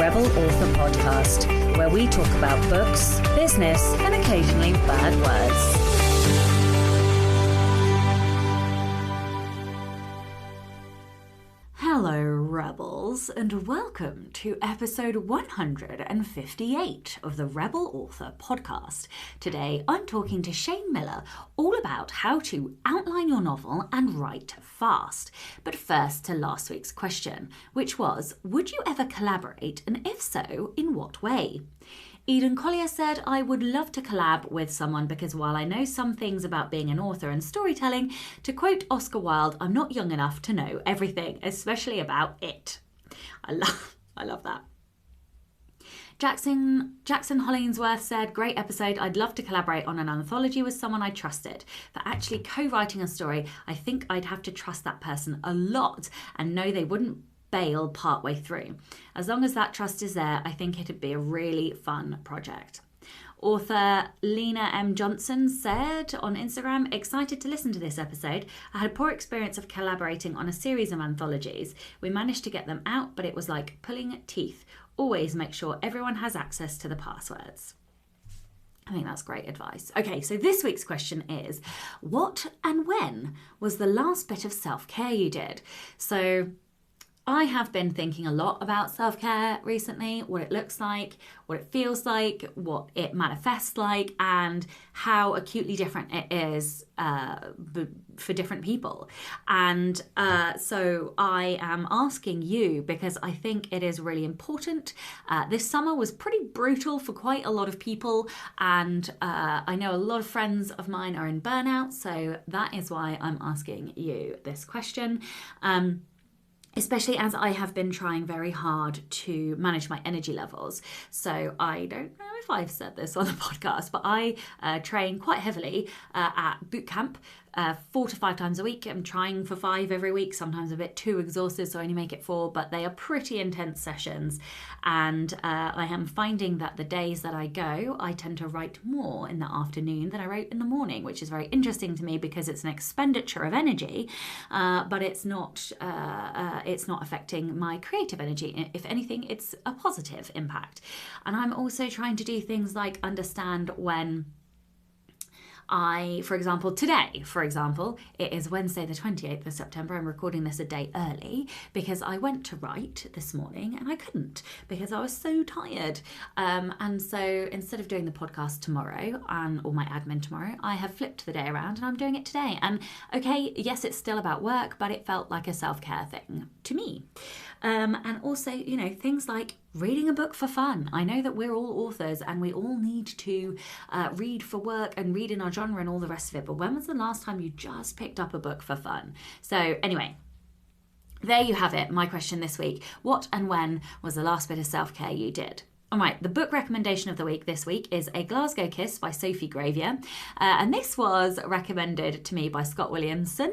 Rebel Author Podcast, where we talk about books, business, and occasionally bad words. Hello, Rebels, and welcome to episode 158 of the Rebel Author Podcast. Today, I'm talking to Shane Millar all about how to outline your novel and write fast. But first to last week's question, which was, would you ever collaborate, and if so, in what way? Eden Collier said, I would love to collab with someone because while I know some things about being an author and storytelling, to quote Oscar Wilde, I'm not young enough to know everything, especially about it. I love that. Jackson Hollingsworth said, great episode. I'd love to collaborate on an anthology with someone I trusted. For actually co-writing a story, I think I'd have to trust that person a lot and know they wouldn't bail partway through. As long as that trust is there, I think it'd be a really fun project. Author Lena M. Johnson said on Instagram, excited to listen to this episode. I had a poor experience of collaborating on a series of anthologies. We managed to get them out, but it was like pulling teeth. Always make sure everyone has access to the passwords. I think that's great advice. Okay, so this week's question is, what and when was the last bit of self-care you did? So I have been thinking a lot about self-care recently, what it looks like, what it feels like, what it manifests like, and how acutely different it is for different people. And so I am asking you because I think it is really important. This summer was pretty brutal for quite a lot of people, and I know a lot of friends of mine are in burnout, so that is why I'm asking you this question. Especially as I have been trying very hard to manage my energy levels. So I don't know if I've said this on the podcast, but I train quite heavily at boot camp 4 to 5 times a week. I'm trying for 5 every week, sometimes a bit too exhausted, so I only make it 4, but they are pretty intense sessions. And I am finding that the days that I go, I tend to write more in the afternoon than I wrote in the morning, which is very interesting to me because it's an expenditure of energy, but it's not affecting my creative energy. If anything, it's a positive impact. And I'm also trying to do things like understand when for example, today, it is Wednesday the 28th of September. I'm recording this a day early because I went to write this morning and I couldn't because I was so tired. And so instead of doing the podcast tomorrow or my admin tomorrow, I have flipped the day around and I'm doing it today. And okay, yes, it's still about work, but it felt like a self-care thing to me. And also, things like reading a book for fun. I know that we're all authors and we all need to read for work and read in our genre and all the rest of it. But when was the last time you just picked up a book for fun? So anyway, there you have it. My question this week. What and when was the last bit of self-care you did? All right, the book recommendation of the week this week is A Glasgow Kiss by Sophie Gravia. And this was recommended to me by Scott Williamson.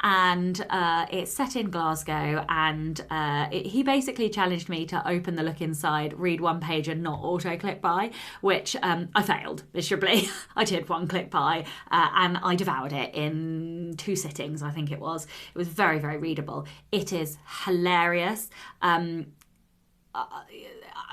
And it's set in Glasgow. And he basically challenged me to open the look inside, read one page and not auto-click by, which I failed miserably. I did one click by and I devoured it in 2 sittings, I think it was. It was very, very readable. It is hilarious.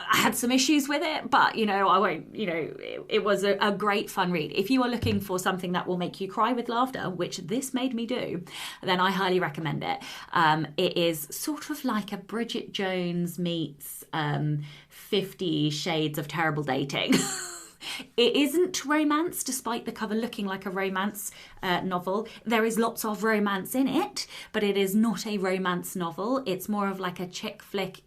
I had some issues with it, but, I won't, it was a great fun read. If you are looking for something that will make you cry with laughter, which this made me do, then I highly recommend it. It is sort of like a Bridget Jones meets 50 Shades of Terrible Dating. It isn't romance, despite the cover looking like a romance novel. There is lots of romance in it, but it is not a romance novel. It's more of like a chick flick,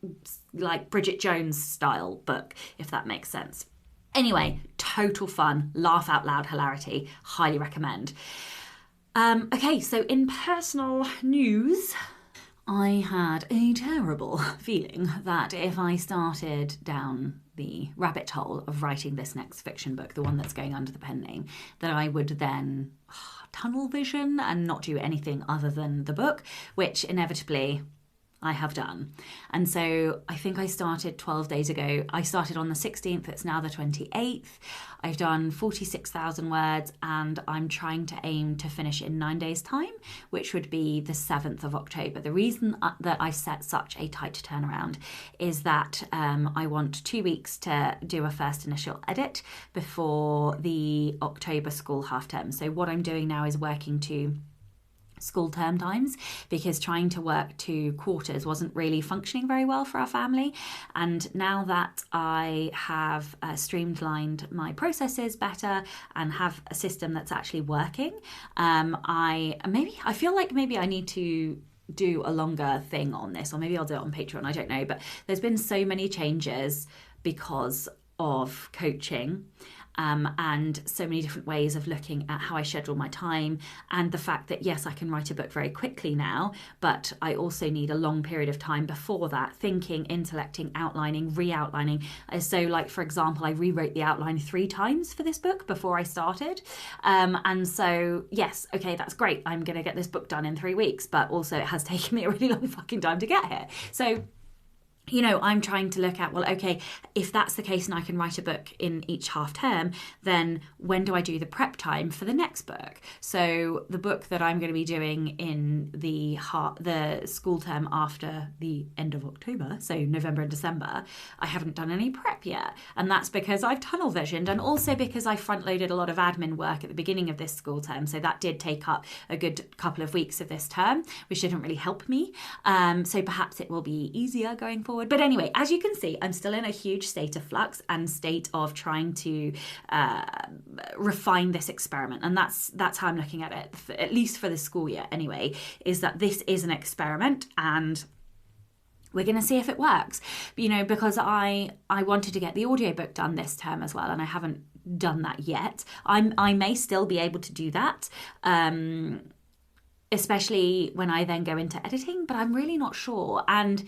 like Bridget Jones style book, if that makes sense. Anyway, total fun, laugh out loud hilarity, highly recommend. Okay, so in personal news, I had a terrible feeling that if I started down the rabbit hole of writing this next fiction book, the one that's going under the pen name, that I would then tunnel vision and not do anything other than the book, which inevitably I have done. And so I think I started 12 days ago. I started on the 16th, it's now the 28th. I've done 46,000 words and I'm trying to aim to finish in 9 days' time, which would be the 7th of October. The reason that I set such a tight turnaround is that I want 2 weeks to do a first initial edit before the October school half term. So what I'm doing now is working to school term times, because trying to work 2 quarters wasn't really functioning very well for our family. And now that I have streamlined my processes better and have a system that's actually working, I feel like maybe I need to do a longer thing on this, or maybe I'll do it on Patreon, I don't know. But there's been so many changes because of coaching. And so many different ways of looking at how I schedule my time, and the fact that, yes, I can write a book very quickly now, but I also need a long period of time before that, thinking, intellecting, outlining, re-outlining. So like, for example, I rewrote the outline 3 times for this book before I started. And so, yes, okay, that's great. I'm going to get this book done in 3 weeks, but also it has taken me a really long fucking time to get here. So, you know, I'm trying to look at, well, okay, if that's the case and I can write a book in each half term, then when do I do the prep time for the next book? So the book that I'm going to be doing in the school term after the end of October, so November and December, I haven't done any prep yet. And that's because I've tunnel visioned, and also because I front loaded a lot of admin work at the beginning of this school term. So that did take up a good couple of weeks of this term, which didn't really help me. So perhaps it will be easier going forward. But anyway, as you can see, I'm still in a huge state of flux and state of trying to refine this experiment. And that's how I'm looking at it, at least for the school year anyway, is that this is an experiment and we're going to see if it works. You know, because I wanted to get the audiobook done this term as well, and I haven't done that yet. I may still be able to do that, especially when I then go into editing, but I'm really not sure. And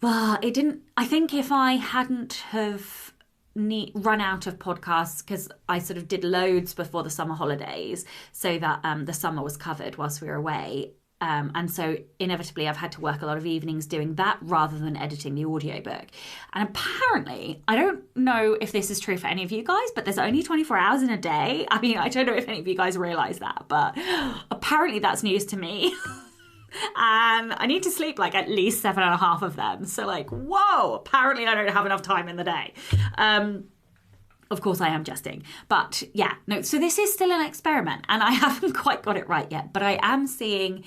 it didn't, I think if I hadn't have run out of podcasts, because I sort of did loads before the summer holidays so that the summer was covered whilst we were away. And so inevitably I've had to work a lot of evenings doing that rather than editing the audiobook. And apparently, I don't know if this is true for any of you guys, but there's only 24 hours in a day. I mean, I don't know if any of you guys realise that, but apparently that's news to me. And I need to sleep like at least 7.5 of them. So like, whoa, apparently I don't have enough time in the day. Of course I am jesting, but yeah, no, so this is still an experiment and I haven't quite got it right yet, but I am seeing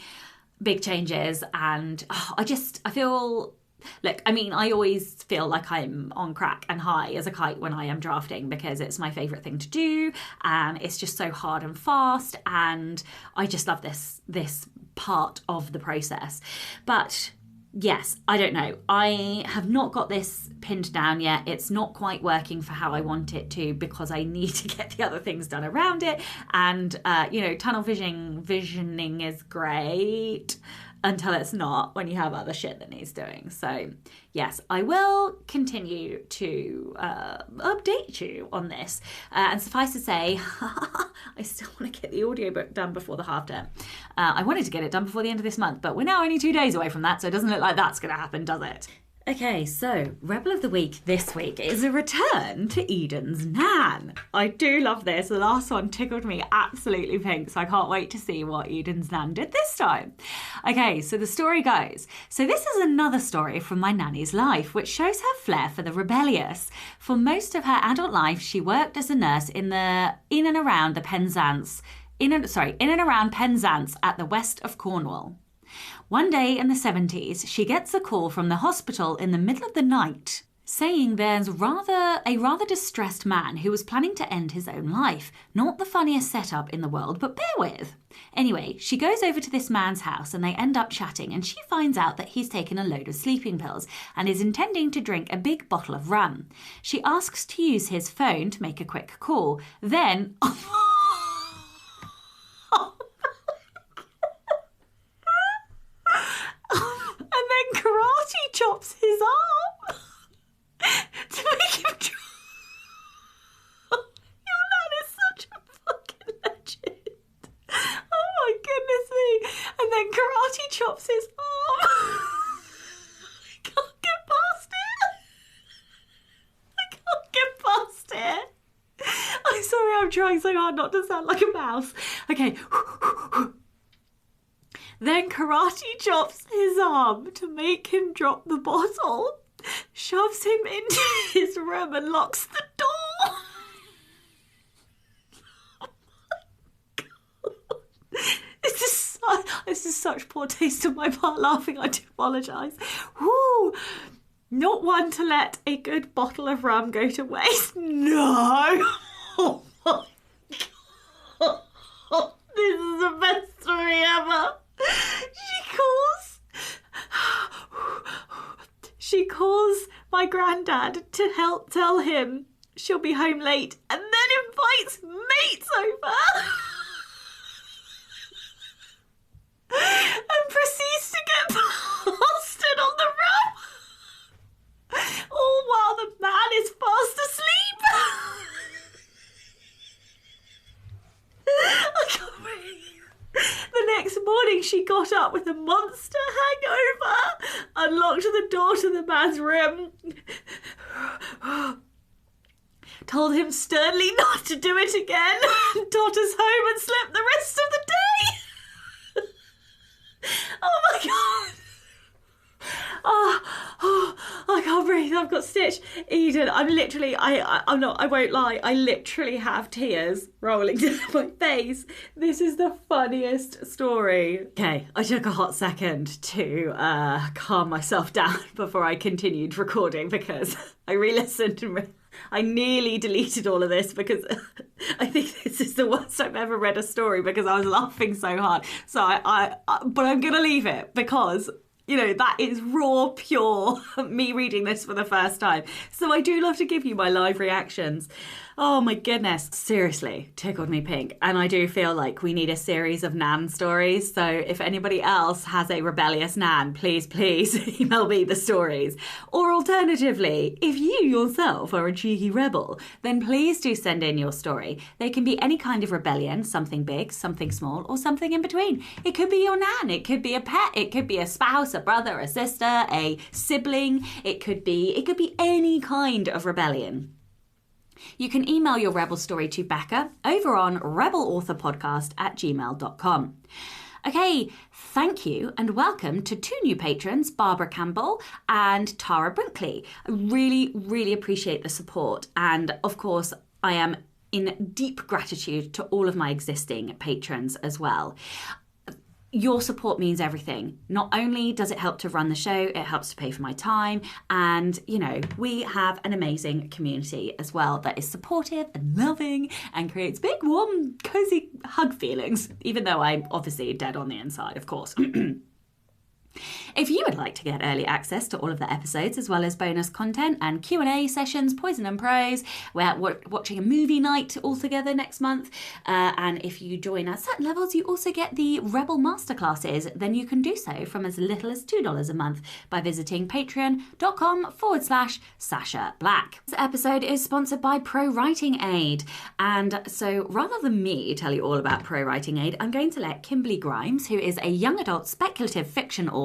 big changes and I feel, look, I mean, I always feel like I'm on crack and high as a kite when I am drafting because it's my favourite thing to do and it's just so hard and fast and I just love this part of the process. But yes, I don't know. I have not got this pinned down yet. It's not quite working for how I want it to because I need to get the other things done around it. And, tunnel visioning is great until it's not when you have other shit that needs doing. So yes, I will continue to update you on this. And suffice to say, I still want to get the audiobook done before the half term. I wanted to get it done before the end of this month, but we're now only 2 days away from that, so it doesn't look like that's going to happen, does it? Okay, so Rebel of the Week this week is a return to Eden's Nan. I do love this. The last one tickled me absolutely pink, so I can't wait to see what Eden's Nan did this time. Okay, so the story goes. So this is another story from my nanny's life, which shows her flair for the rebellious. For most of her adult life, she worked as a nurse in and around Penzance at the west of Cornwall. One day in the 70s, she gets a call from the hospital in the middle of the night saying there's a rather distressed man who was planning to end his own life. Not the funniest setup in the world, but bear with. Anyway, she goes over to this man's house and they end up chatting and she finds out that he's taken a load of sleeping pills and is intending to drink a big bottle of rum. She asks to use his phone to make a quick call. Then... and then karate chops his arm to make him Your nan is such a fucking legend. Oh my goodness me. And then karate chops his arm I'm trying so hard not to sound like a mouse. Okay. Then karate chops his arm to make him drop the bottle, shoves him into his room and locks the door. This is such poor taste on my part laughing. I do apologise. Woo! Not one to let a good bottle of rum go to waste. No! Oh my God. This is the best story ever. She calls my granddad to help tell him she'll be home late and then invites mates over. And proceeds to get plastered on the rum, all while the man is fast asleep. I can't breathe. The next morning she got up with a monster hangover, unlocked the door to the man's room, told him sternly not to do it again, totters home and slept the rest of the day. Oh my God. Oh, I can't breathe. I've got stitch. Eden, I'm literally, I won't lie. I literally have tears rolling down my face. This is the funniest story. Okay, I took a hot second to calm myself down before I continued recording because I re-listened and I nearly deleted all of this because I think this is the worst I've ever read a story because I was laughing so hard. So but I'm going to leave it because, you know, that is raw, pure me reading this for the first time. So I do love to give you my live reactions. Oh my goodness, seriously, tickled me pink. And I do feel like we need a series of Nan stories. So if anybody else has a rebellious Nan, please email me the stories. Or alternatively, if you yourself are a cheeky rebel, then please do send in your story. They can be any kind of rebellion, something big, something small, or something in between. It could be your Nan, it could be a pet, it could be a spouse, a brother, a sister, a sibling. It could be any kind of rebellion. You can email your rebel story to Becca over on rebelauthorpodcast@gmail.com. Okay, thank you and welcome to two new patrons, Barbara Campbell and Tara Brinkley. I really, really appreciate the support. And of course, I am in deep gratitude to all of my existing patrons as well. Your support means everything. Not only does it help to run the show, it helps to pay for my time. And, you know, we have an amazing community as well that is supportive and loving and creates big, warm, cozy hug feelings, even though I'm obviously dead on the inside, of course. If you would like to get early access to all of the episodes, as well as bonus content and Q&A sessions, Poison and Prose, we're watching a movie night all together next month. And if you join at certain levels, you also get the Rebel Masterclasses. Then you can do so from as little as $2 a month by visiting patreon.com/Sasha Black. This episode is sponsored by Pro Writing Aid. And so rather than me tell you all about Pro Writing Aid, I'm going to let Kimberly Grimes, who is a young adult speculative fiction author,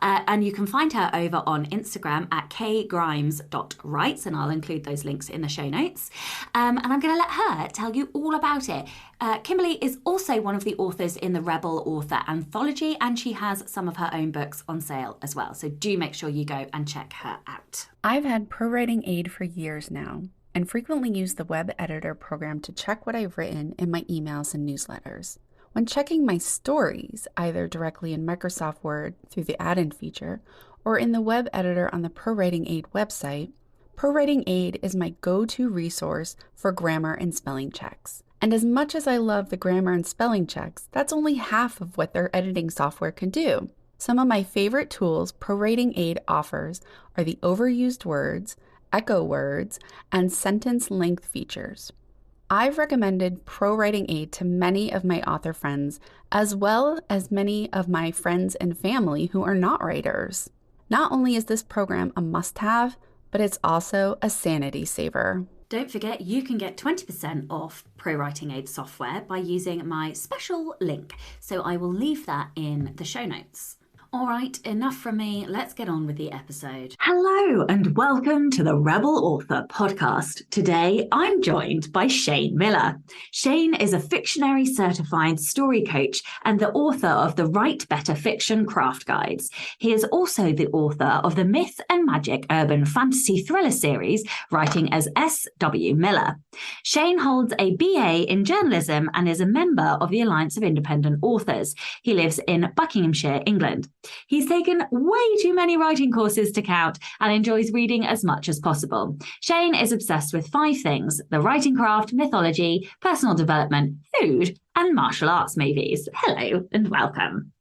and you can find her over on Instagram at kgrimes.writes, and I'll include those links in the show notes. And I'm going to let her tell you all about it. Kimberly is also one of the authors in the Rebel Author Anthology, and she has some of her own books on sale as well. So do make sure you go and check her out. I've had Pro Writing Aid for years now, and frequently use the web editor program to check what I've written in my emails and newsletters. When checking my stories, either directly in Microsoft Word through the add-in feature or in the web editor on the Pro Writing Aid website, Pro Writing Aid is my go-to resource for grammar and spelling checks. And as much as I love the grammar and spelling checks, that's only half of what their editing software can do. Some of my favorite tools Pro Writing Aid offers are the overused words, echo words, and sentence length features. I've recommended Pro Writing Aid to many of my author friends, as well as many of my friends and family who are not writers. Not only is this program a must-have, but it's also a sanity saver. Don't forget, you can get 20% off Pro Writing Aid software by using my special link. So I will leave that in the show notes. All right, enough from me. Let's get on with the episode. Hello, and welcome to the Rebel Author podcast. Today, I'm joined by Shane Millar. Shane is a Fictionary certified story coach and the author of the Write Better Fiction Craft Guides. He is also the author of the Myth and Magic Urban Fantasy Thriller series, writing as S.W. Miller. Shane holds a BA in journalism and is a member of the Alliance of Independent Authors. He lives in Buckinghamshire, England. He's taken way too many writing courses to count and enjoys reading as much as possible. Shane is obsessed with 5 things: the writing craft, mythology, personal development, food, and martial arts movies. Hello and welcome.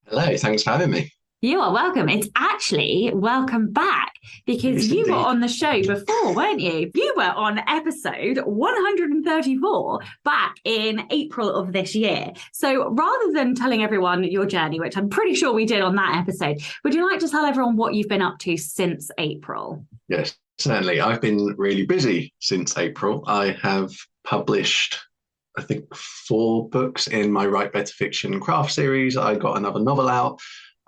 Hello, thanks for having me. You are welcome. It's actually welcome back because you were on the show before, weren't you? You were on episode 134 back in April of this year. So rather than telling everyone your journey, which I'm pretty sure we did on that episode, would you like to tell everyone what you've been up to since April? Yes, certainly. I've been really busy since April. I have published, I think, 4 books in my Write Better Fiction Craft series. I got another novel out.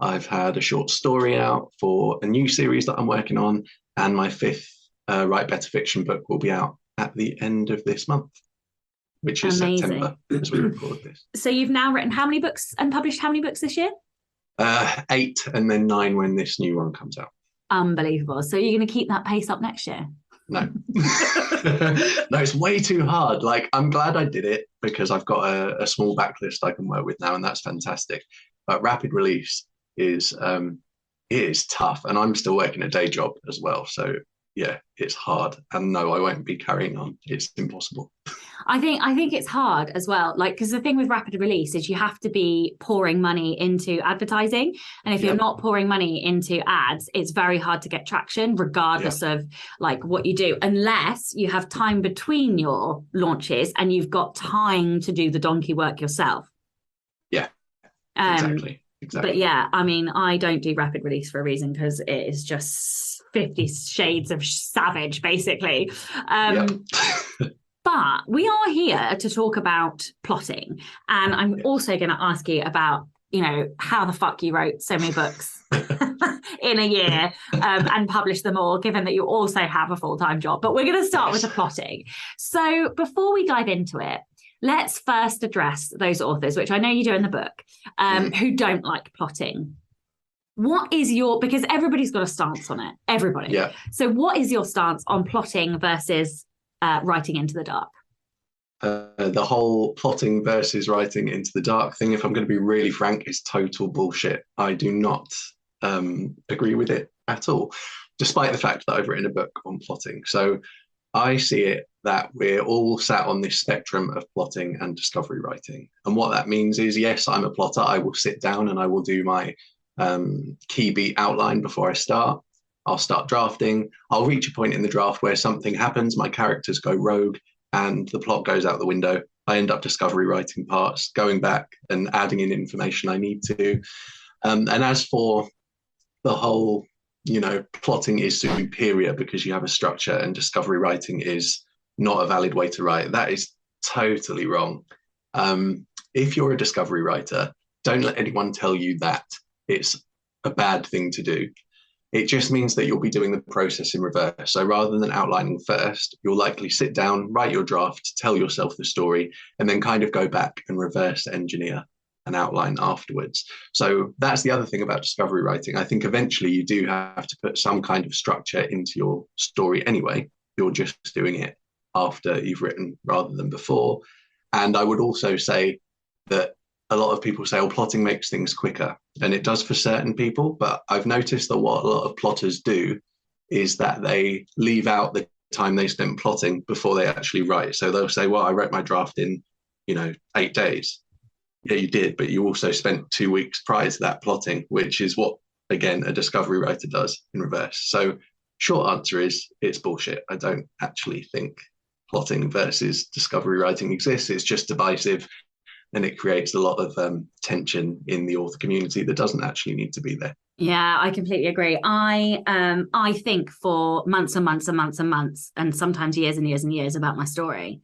I've had a short story out for a new series that I'm working on, and my 5th Write Better Fiction book will be out at the end of this month, which is Amazing. September as we record this. So you've now written how many books and published how many books this year? 8 and then 9 when this new one comes out. Unbelievable. So you're going to keep that pace up next year? No. No, it's way too hard. Like, I'm glad I did it because I've got a small backlist I can work with now, and that's fantastic. But rapid release is tough, and I'm still working a day job as well, so yeah, it's hard. And no, I won't be carrying on. It's impossible. I think it's hard as well, like, because the thing with rapid release is you have to be pouring money into advertising, and if you're not pouring money into ads, it's very hard to get traction regardless of like what you do, unless you have time between your launches and you've got time to do the donkey work yourself. Exactly. But yeah, I mean, I don't do rapid release for a reason, because it is just 50 shades of savage, basically. But we are here to talk about plotting. And I'm also going to ask you about, how the fuck you wrote so many books in a year and published them all, given that you also have a full-time job. But we're going to start with the plotting. So before we dive into it, let's first address those authors, which I know you do in the book, who don't like plotting. What is because everybody's got a stance on it, everybody. Yeah. So what is your stance on plotting versus writing into the dark? The whole plotting versus writing into the dark thing, if I'm going to be really frank, is total bullshit. I do not agree with it at all, despite the fact that I've written a book on plotting. So I see it that we're all sat on this spectrum of plotting and discovery writing. And what that means is, yes, I'm a plotter. I will sit down and I will do my key beat outline before I start. I'll start drafting. I'll reach a point in the draft where something happens. My characters go rogue and the plot goes out the window. I end up discovery writing parts, going back and adding in information I need to. And as for the whole, plotting is superior because you have a structure and discovery writing is not a valid way to write, that is totally wrong. If you're a discovery writer, don't let anyone tell you that it's a bad thing to do. It just means that you'll be doing the process in reverse. So rather than outlining first, you'll likely sit down, write your draft, tell yourself the story, and then kind of go back and reverse engineer an outline afterwards. So that's the other thing about discovery writing. I think eventually you do have to put some kind of structure into your story anyway. You're just doing it after you've written rather than before. And I would also say that a lot of people say, oh, plotting makes things quicker. And it does for certain people. But I've noticed that what a lot of plotters do is that they leave out the time they spent plotting before they actually write. So they'll say, well, I wrote my draft in, 8 days. Yeah, you did. But you also spent 2 weeks prior to that plotting, which is what, again, a discovery writer does in reverse. So short answer is it's bullshit. I don't actually think plotting versus discovery writing exists. It's just divisive. And it creates a lot of tension in the author community that doesn't actually need to be there. Yeah, I completely agree. I think for months and months and months and months, and sometimes years and years and years about my story.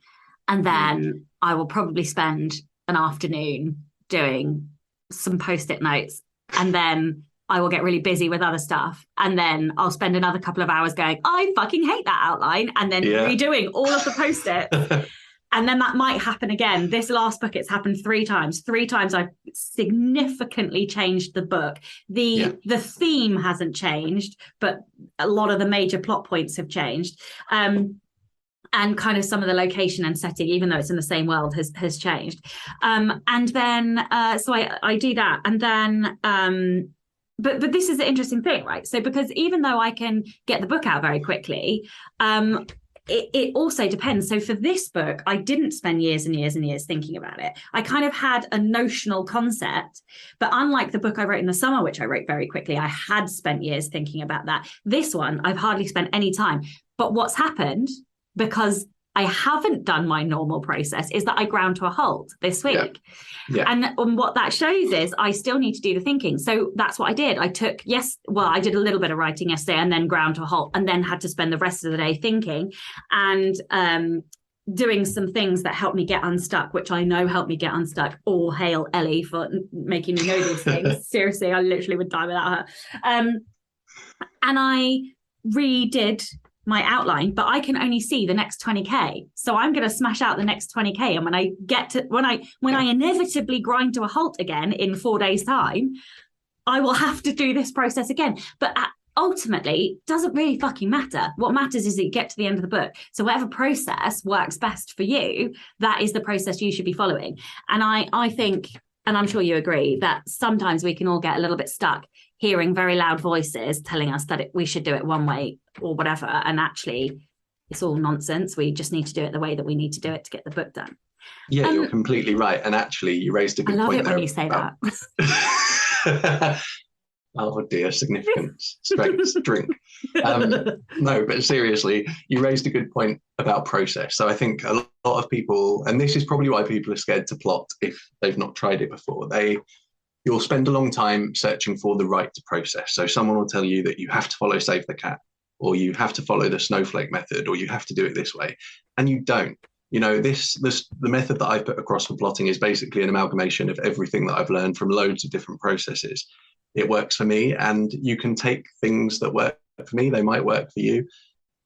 And then I will probably spend an afternoon doing some post-it notes and then I will get really busy with other stuff. And then I'll spend another couple of hours going, I fucking hate that outline. And then redoing all of the post-its. And then that might happen again. This last book, it's happened 3 times. 3 times I've significantly changed the book. The theme hasn't changed, but a lot of the major plot points have changed. And kind of some of the location and setting, even though it's in the same world, has changed. And then, so I do that. And then... But this is the interesting thing, right? So because even though I can get the book out very quickly, it also depends. So for this book, I didn't spend years and years and years thinking about it. I kind of had a notional concept, but unlike the book I wrote in the summer, which I wrote very quickly, I had spent years thinking about that. This one, I've hardly spent any time. But what's happened, because I haven't done my normal process, is that I ground to a halt this week. Yeah. And what that shows is I still need to do the thinking. So that's what I did. I did a little bit of writing yesterday and then ground to a halt, and then had to spend the rest of the day thinking and doing some things that helped me get unstuck, which I know helped me get unstuck. All hail Ellie for making me know these things. Seriously, I literally would die without her. And I redid my outline, but I can only see the next 20k. So I'm going to smash out the next 20k. And when I inevitably grind to a halt again in 4 days' time, I will have to do this process again. But ultimately, it doesn't really fucking matter. What matters is that you get to the end of the book. So whatever process works best for you, that is the process you should be following. And I think, and I'm sure you agree, that sometimes we can all get a little bit stuck hearing very loud voices telling us that we should do it one way or whatever. And actually, it's all nonsense. We just need to do it the way that we need to do it to get the book done. Yeah, you're completely right. And actually, you raised a good point. I love it when you say that. Oh dear, significant drink. No, but seriously, you raised a good point about process. So I think a lot of people, and this is probably why people are scared to plot if they've not tried it before, you'll spend a long time searching for the right process. So someone will tell you that you have to follow Save the Cat, or you have to follow the snowflake method, or you have to do it this way. And you don't. You know, the method that I've put across for plotting is basically an amalgamation of everything that I've learned from loads of different processes. It works for me, and you can take things that work for me, they might work for you,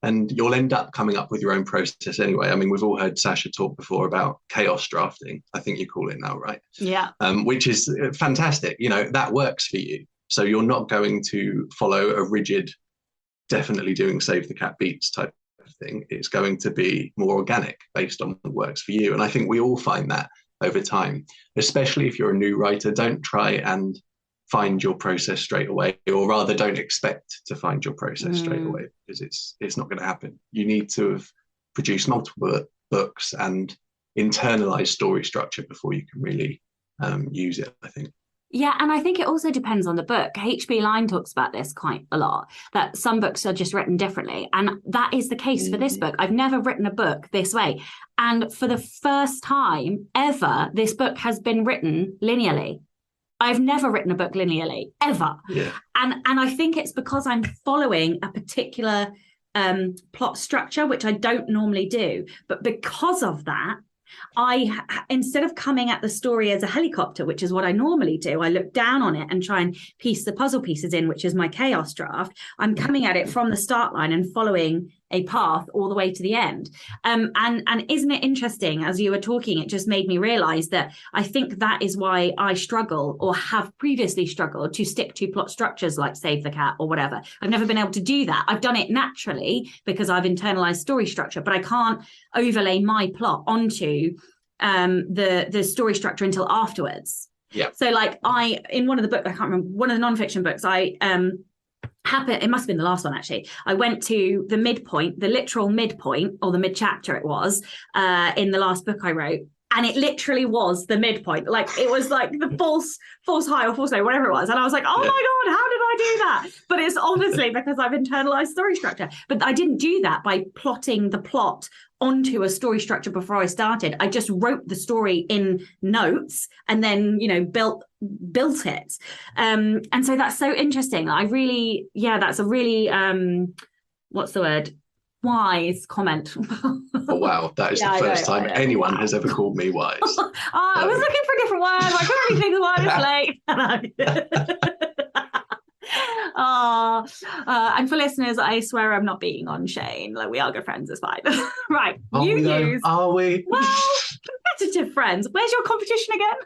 and you'll end up coming up with your own process anyway. I mean, we've all heard Sasha talk before about chaos drafting, I think you call it now, right? Yeah. Which is fantastic. You know, that works for you. So you're not going to follow a rigid, definitely doing Save the Cat beats type of thing. It's going to be more organic based on what works for you. And I think we all find that over time, especially if you're a new writer. Don't try and find your process straight away, or rather don't expect to find your process straight away, because it's not going to happen. You need to have produced multiple books and internalize story structure before you can really use it, I think. Yeah, and I think it also depends on the book. H.B. Lyne talks about this quite a lot, that some books are just written differently. And that is the case for this book. I've never written a book this way. And for the first time ever, this book has been written linearly. I've never written a book linearly, ever. Yeah. And I think it's because I'm following a particular plot structure, which I don't normally do. But because of that, instead of coming at the story as a helicopter, which is what I normally do, I look down on it and try and piece the puzzle pieces in, which is my chaos draft. I'm coming at it from the start line and following a path all the way to the end. And isn't it interesting, as you were talking, it just made me realize that I think that is why I struggle, or have previously struggled, to stick to plot structures like Save the Cat or whatever. I've never been able to do that. I've done it naturally because I've internalized story structure, but I can't overlay my plot onto the story structure until afterwards. Yeah. So like in one of the books, I can't remember, one of the nonfiction books, it must have been the last one actually. I went to the midpoint, the literal midpoint, or the mid chapter it was, in the last book I wrote. And it literally was the midpoint. Like it was like the false high or false low, whatever it was. And I was like, oh my God, how did I do that? But it's obviously because I've internalized story structure. But I didn't do that by plotting the plot onto a story structure before I started. I just wrote the story in notes and then, built it. And so that's so interesting. That's a really, what's the word? wise comment. Oh, wow. That is the first time anyone has ever called me wise. I was looking for a different word. I couldn't really think of the word. It's late. And for listeners, I swear I'm not beating on Shane. Like, we are good friends. It's fine. Right. Are we? Well, competitive friends. Where's your competition again?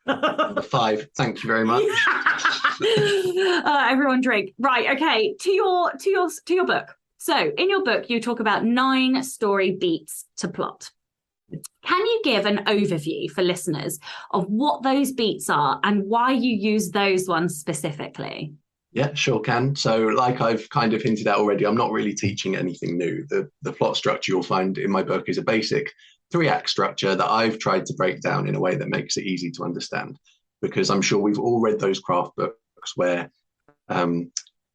Number 5. Thank you very much. Everyone drink. Right. Okay. To your book. So in your book, you talk about 9 story beats to plot. Can you give an overview for listeners of what those beats are and why you use those ones specifically? Yeah, sure can. So like I've kind of hinted at already, I'm not really teaching anything new. The plot structure you'll find in my book is a basic 3-act structure that I've tried to break down in a way that makes it easy to understand, because I'm sure we've all read those craft books where they're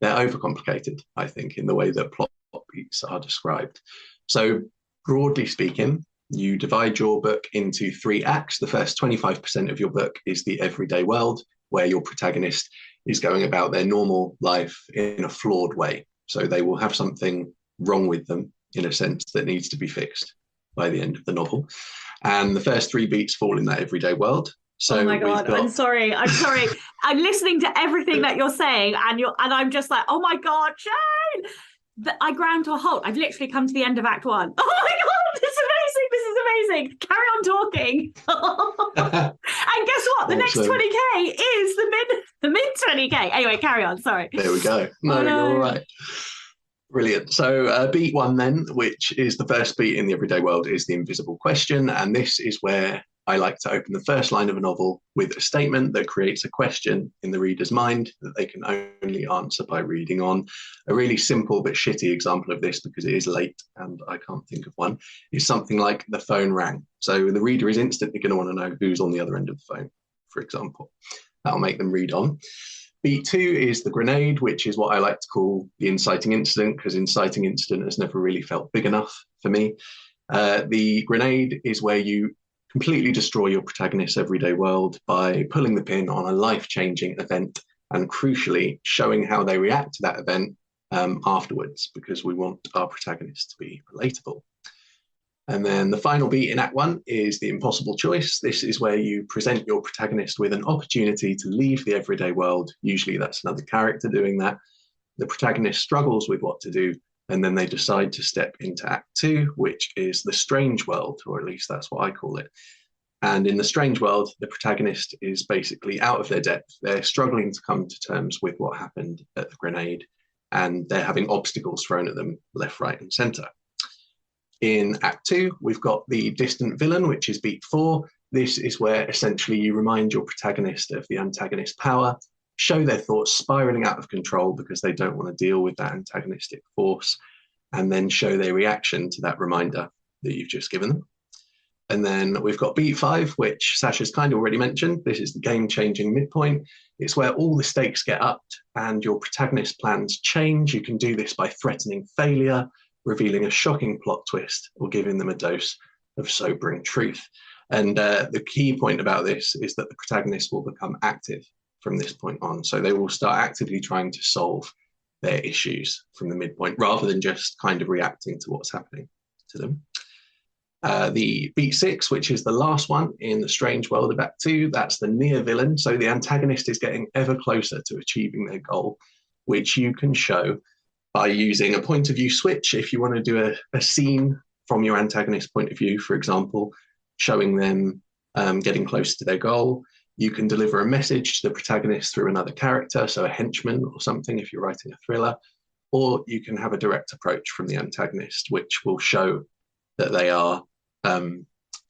overcomplicated, I think, in the way that plot beats are described. So broadly speaking, you divide your book into 3 acts. The first 25% of your book is the everyday world, where your protagonist is going about their normal life in a flawed way. So they will have something wrong with them, in a sense, that needs to be fixed by the end of the novel. And the first 3 beats fall in that everyday world. So oh my God, I'm sorry. I'm listening to everything that you're saying, and I'm just like, oh my God, Shane! I ground to a halt. I've literally come to the end of Act 1. Oh my God, this is amazing. Carry on talking. And guess what? The next 20k is the mid 20k. Anyway, carry on. Sorry. There we go. No, you're all right. Brilliant. So beat 1 then, which is the first beat in the everyday world, is the invisible question. And this is where I like to open the first line of a novel with a statement that creates a question in the reader's mind that they can only answer by reading on. A really simple but shitty example of this, because it is late and I can't think of one, is something like the phone rang. So the reader is instantly going to want to know who's on the other end of the phone, for example. That'll make them read on. Beat 2 is the grenade, which is what I like to call the inciting incident, because inciting incident has never really felt big enough for me. The grenade is where you completely destroy your protagonist's everyday world by pulling the pin on a life-changing event and, crucially, showing how they react to that event afterwards, because we want our protagonist to be relatable. And then the final beat in Act 1 is the impossible choice. This is where you present your protagonist with an opportunity to leave the everyday world. Usually that's another character doing that. The protagonist struggles with what to do, and then they decide to step into Act 2, which is the strange world, or at least that's what I call it. And in the strange world, the protagonist is basically out of their depth. They're struggling to come to terms with what happened at the grenade, and they're having obstacles thrown at them left, right, and centre. In Act 2, we've got the distant villain, which is beat 4. This is where essentially you remind your protagonist of the antagonist's power, show their thoughts spiraling out of control because they don't want to deal with that antagonistic force, and then show their reaction to that reminder that you've just given them. And then we've got beat 5, which Sasha's kind of already mentioned. This is the game-changing midpoint. It's where all the stakes get upped and your protagonist's plans change. You can do this by threatening failure, revealing a shocking plot twist, or giving them a dose of sobering truth. And the key point about this is that the protagonist will become active from this point on. So they will start actively trying to solve their issues from the midpoint, rather than just kind of reacting to what's happening to them. The beat 6, which is the last one in the strange world of Act 2, that's the near villain. So the antagonist is getting ever closer to achieving their goal, which you can show by using a point of view switch. If you want to do a scene from your antagonist's point of view, for example, showing them getting close to their goal, you can deliver a message to the protagonist through another character, so a henchman or something if you're writing a thriller, or you can have a direct approach from the antagonist, which will show that they are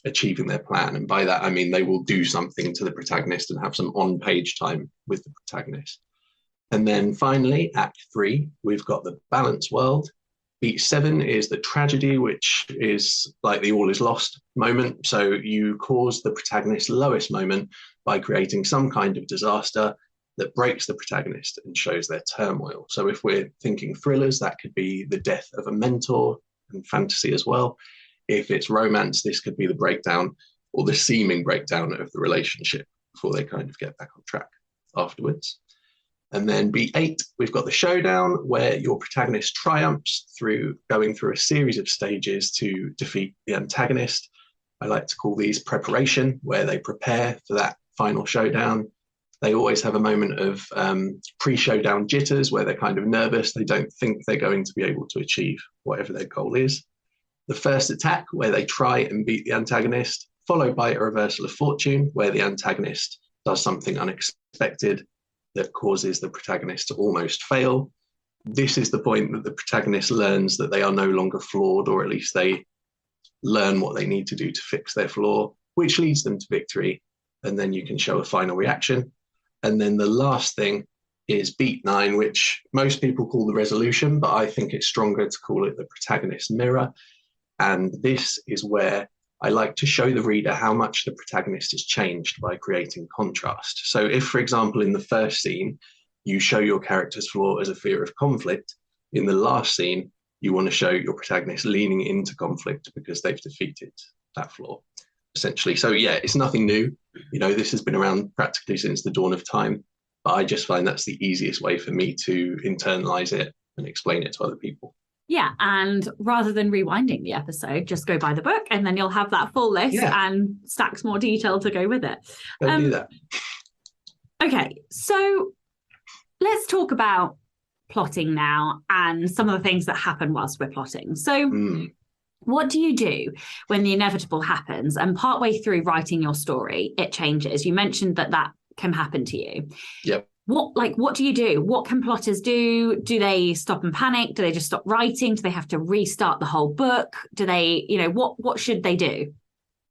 achieving their plan. And by that, I mean they will do something to the protagonist and have some on-page time with the protagonist. And then finally, Act 3, we've got the balance world. Beat 7 is the tragedy, which is like the all is lost moment. So you cause the protagonist's lowest moment by creating some kind of disaster that breaks the protagonist and shows their turmoil. So if we're thinking thrillers, that could be the death of a mentor, and fantasy as well. If it's romance, this could be the breakdown or the seeming breakdown of the relationship before they kind of get back on track afterwards. And then beat 8, we've got the showdown, where your protagonist triumphs through going through a series of stages to defeat the antagonist. I like to call these preparation, where they prepare for that final showdown. They always have a moment of pre-showdown jitters, where they're kind of nervous. They don't think they're going to be able to achieve whatever their goal is. The first attack, where they try and beat the antagonist, followed by a reversal of fortune, where the antagonist does something unexpected that causes the protagonist to almost fail. This is the point that the protagonist learns that they are no longer flawed, or at least they learn what they need to do to fix their flaw, which leads them to victory. And then you can show a final reaction. And then the last thing is beat 9, which most people call the resolution, but I think it's stronger to call it the protagonist mirror. And this is where I like to show the reader how much the protagonist has changed by creating contrast. So if, for example, in the first scene, you show your character's flaw as a fear of conflict, in the last scene, you want to show your protagonist leaning into conflict because they've defeated that flaw, essentially. So yeah, it's nothing new. You know, this has been around practically since the dawn of time, but I just find that's the easiest way for me to internalize it and explain it to other people. Yeah, and rather than rewinding the episode, just go buy the book and then you'll have that full list and stacks more detail to go with it. Don't do that. Okay, so let's talk about plotting now and some of the things that happen whilst we're plotting. So what do you do when the inevitable happens and partway through writing your story, it changes? You mentioned that can happen to you. Yep. What do you do? What can plotters do? Do they stop and panic? Do they just stop writing? Do they have to restart the whole book? Do they, what should they do?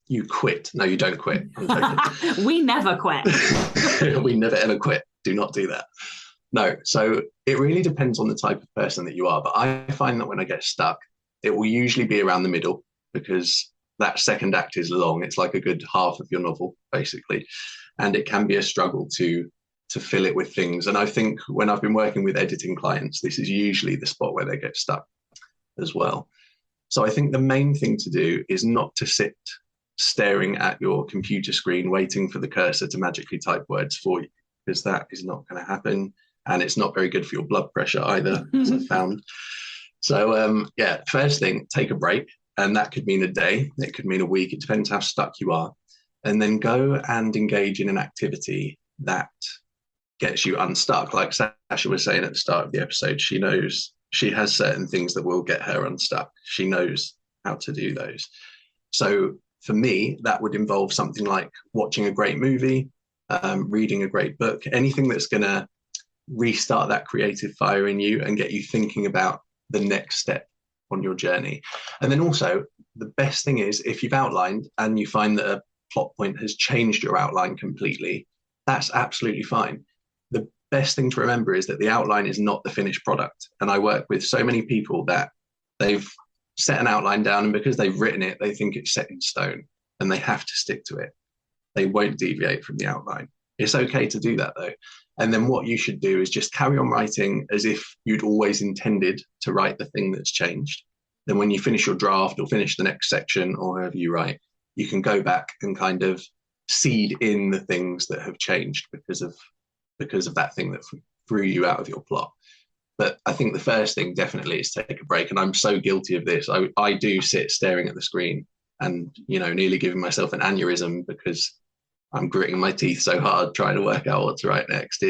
You quit. No, you don't quit. I'm joking. We never quit. We never ever quit. Do not do that. No. So it really depends on the type of person that you are. But I find that when I get stuck, it will usually be around the middle, because that second act is long. It's like a good half of your novel, basically. And it can be a struggle to fill it with things. And I think when I've been working with editing clients, this is usually the spot where they get stuck as well. So I think the main thing to do is not to sit staring at your computer screen waiting for the cursor to magically type words for you, because that is not going to happen. And it's not very good for your blood pressure either, as I've found. So first thing, take a break. And that could mean a day, it could mean a week, it depends how stuck you are. And then go and engage in an activity that gets you unstuck. Like Sasha was saying at the start of the episode, she knows she has certain things that will get her unstuck. She knows how to do those. So for me, that would involve something like watching a great movie, reading a great book, anything that's going to restart that creative fire in you and get you thinking about the next step on your journey. And then also, the best thing is if you've outlined and you find that a plot point has changed your outline completely, that's absolutely fine. The best thing to remember is that the outline is not the finished product. And I work with so many people that they've set an outline down, and because they've written it, they think it's set in stone and they have to stick to it. They won't deviate from the outline. It's okay to do that though. And then what you should do is just carry on writing as if you'd always intended to write the thing that's changed. Then when you finish your draft or finish the next section or however you write, you can go back and kind of seed in the things that have changed because of that thing that threw you out of your plot. But I think the first thing definitely is take a break. And I'm so guilty of this. I do sit staring at the screen and, nearly giving myself an aneurysm because I'm gritting my teeth so hard trying to work out what to write next.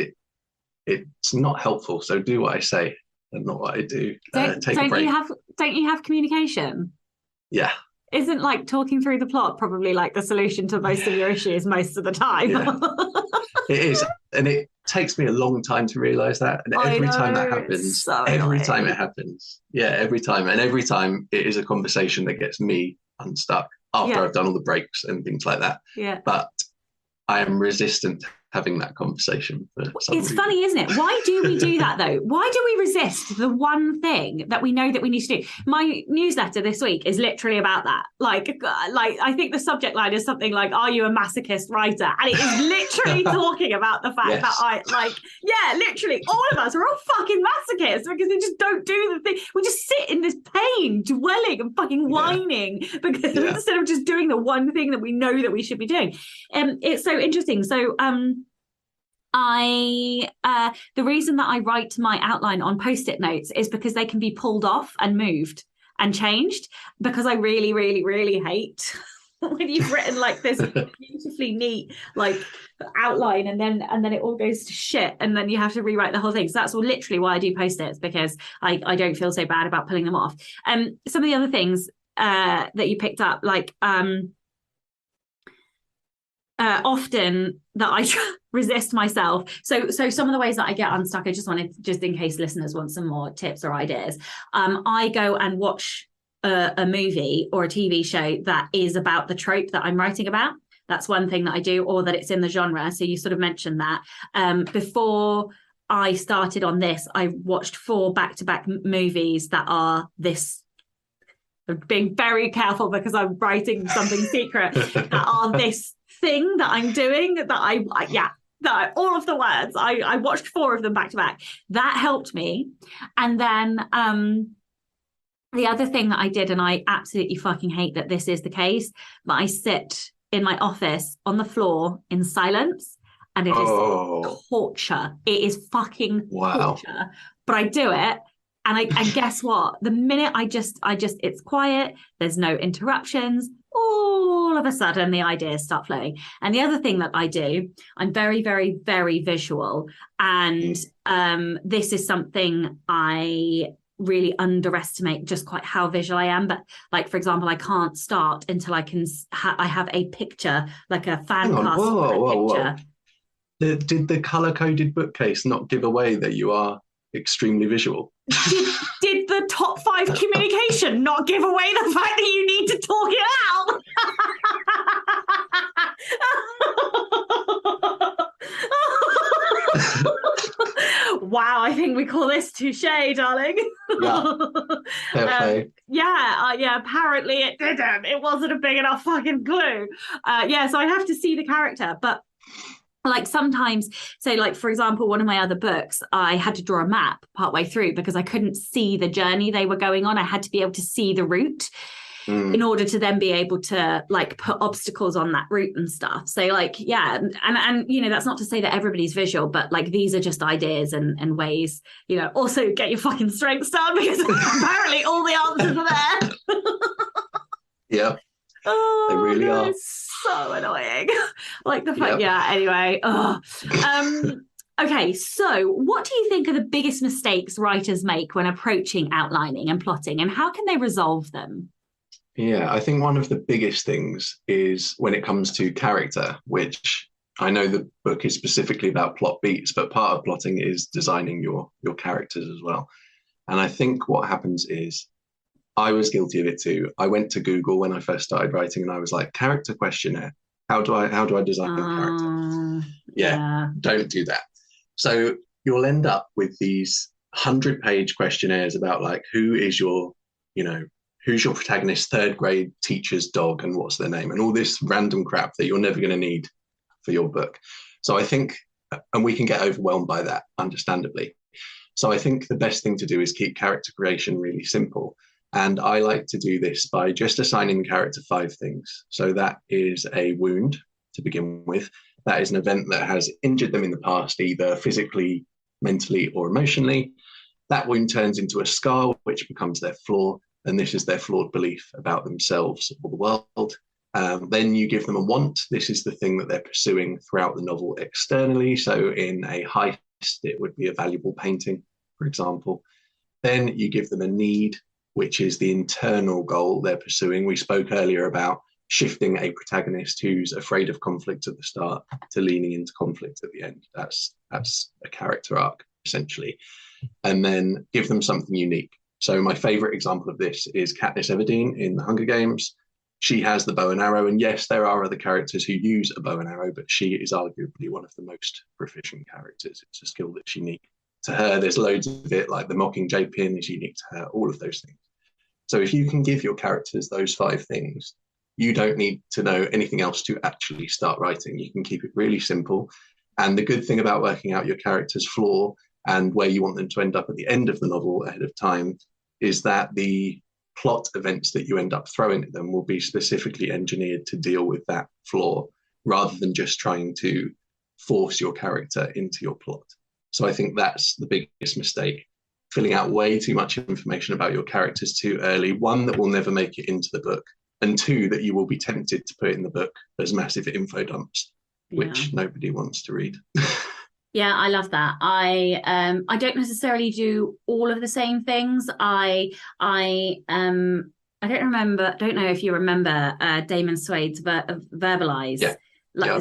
It's not helpful. So do what I say and not what I do. Take a break. Don't you have communication? Yeah. Isn't talking through the plot probably the solution to most of your issues most of the time? Yeah. It is. And it takes me a long time to realize that. And every time that happens, every time it happens. Yeah, every time. And every time it is a conversation that gets me unstuck after I've done all the breaks and things like that. Yeah. But I am resistant to having that conversation. It's funny, isn't it? Why do we do that though? Why do we resist the one thing that we know that we need to do? My newsletter this week is literally about that. I think the subject line is something like, "Are you a masochist writer?" And it is literally talking about the fact that literally all of us are all fucking masochists because we just don't do the thing. We just sit in this pain, dwelling and fucking whining because instead of just doing the one thing that we know that we should be doing. It's so interesting. So, The reason that I write my outline on post-it notes is because they can be pulled off and moved and changed, because I really, really, really hate when you've written like this beautifully neat like outline and then it all goes to shit and then you have to rewrite the whole thing. So that's literally why I do post-its, because I don't feel so bad about pulling them off. Some of the other things that you picked up, like often that I resist myself. So some of the ways that I get unstuck, I just wanted, just in case listeners want some more tips or ideas, I go and watch a movie or a TV show that is about the trope that I'm writing about. That's one thing that I do, or that it's in the genre. So you sort of mentioned that. Before I started on this, I watched 4 back-to-back movies that are this. I'm being very careful because I'm writing something secret, that are this thing that I'm doing, that all of the words. I watched 4 of them back to back. That helped me. And then the other thing that I did, and I absolutely fucking hate that this is the case, but I sit in my office on the floor in silence, and it is torture. It is fucking torture. But I do it. And guess what? The minute I just, it's quiet, there's no interruptions, all of a sudden the ideas start flowing. And the other thing that I do, I'm very, very, very visual. And this is something I really underestimate, just quite how visual I am. But like, for example, I can't start until I can, I have a picture, like a fan cast picture. Did the color-coded bookcase not give away that you are extremely visual? Did the top 5 communication not give away the fact that you need to talk it out? Wow, I think we call this touche, darling. Yeah, apparently it didn't. It wasn't a big enough fucking clue. So I have to see the character, but like sometimes, say like, for example, one of my other books, I had to draw a map partway through because I couldn't see the journey they were going on. I had to be able to see the route in order to then be able to like put obstacles on that route and stuff. So like, yeah. And you know, that's not to say that everybody's visual, but like these are just ideas and ways, you know, also get your fucking strengths down, because apparently all the answers are there. Yeah. Oh, they really are. It's so annoying. Like the fact, anyway. Okay, so what do you think are the biggest mistakes writers make when approaching outlining and plotting, and how can they resolve them? Yeah, I think one of the biggest things is when it comes to character, which I know the book is specifically about plot beats, but part of plotting is designing your characters as well. And I think what happens is, I was guilty of it too. I went to Google when I first started writing and I was like, character questionnaire. How do I design a character? Yeah, don't do that. So you'll end up with these 100-page questionnaires about like, who's your protagonist's 3rd grade teacher's dog and what's their name, and all this random crap that you're never going to need for your book. So I think, and we can get overwhelmed by that, understandably. So I think the best thing to do is keep character creation really simple. And I like to do this by just assigning the character 5 things. So that is a wound to begin with. That is an event that has injured them in the past, either physically, mentally, or emotionally. That wound turns into a scar, which becomes their flaw. And this is their flawed belief about themselves or the world. Then you give them a want. This is the thing that they're pursuing throughout the novel externally. So in a heist, it would be a valuable painting, for example. Then you give them a need, which is the internal goal they're pursuing. We spoke earlier about shifting a protagonist who's afraid of conflict at the start to leaning into conflict at the end. That's a character arc, essentially. And then give them something unique. So my favorite example of this is Katniss Everdeen in The Hunger Games. She has the bow and arrow, and yes, there are other characters who use a bow and arrow, but she is arguably one of the most proficient characters. It's a skill that's unique to her. There's loads of it, like the Mockingjay pin is unique to her, all of those things. So if you can give your characters those 5 things, you don't need to know anything else to actually start writing. You can keep it really simple. And the good thing about working out your character's flaw and where you want them to end up at the end of the novel ahead of time is that the plot events that you end up throwing at them will be specifically engineered to deal with that flaw, rather than just trying to force your character into your plot. So I think that's the biggest mistake, filling out way too much information about your characters too early. One, that will never make it into the book, and two, that you will be tempted to put in the book as massive info dumps, which nobody wants to read. Yeah, I love that. I don't necessarily do all of the same things. I don't know if you remember Damon Swade's Verbalize. Yeah.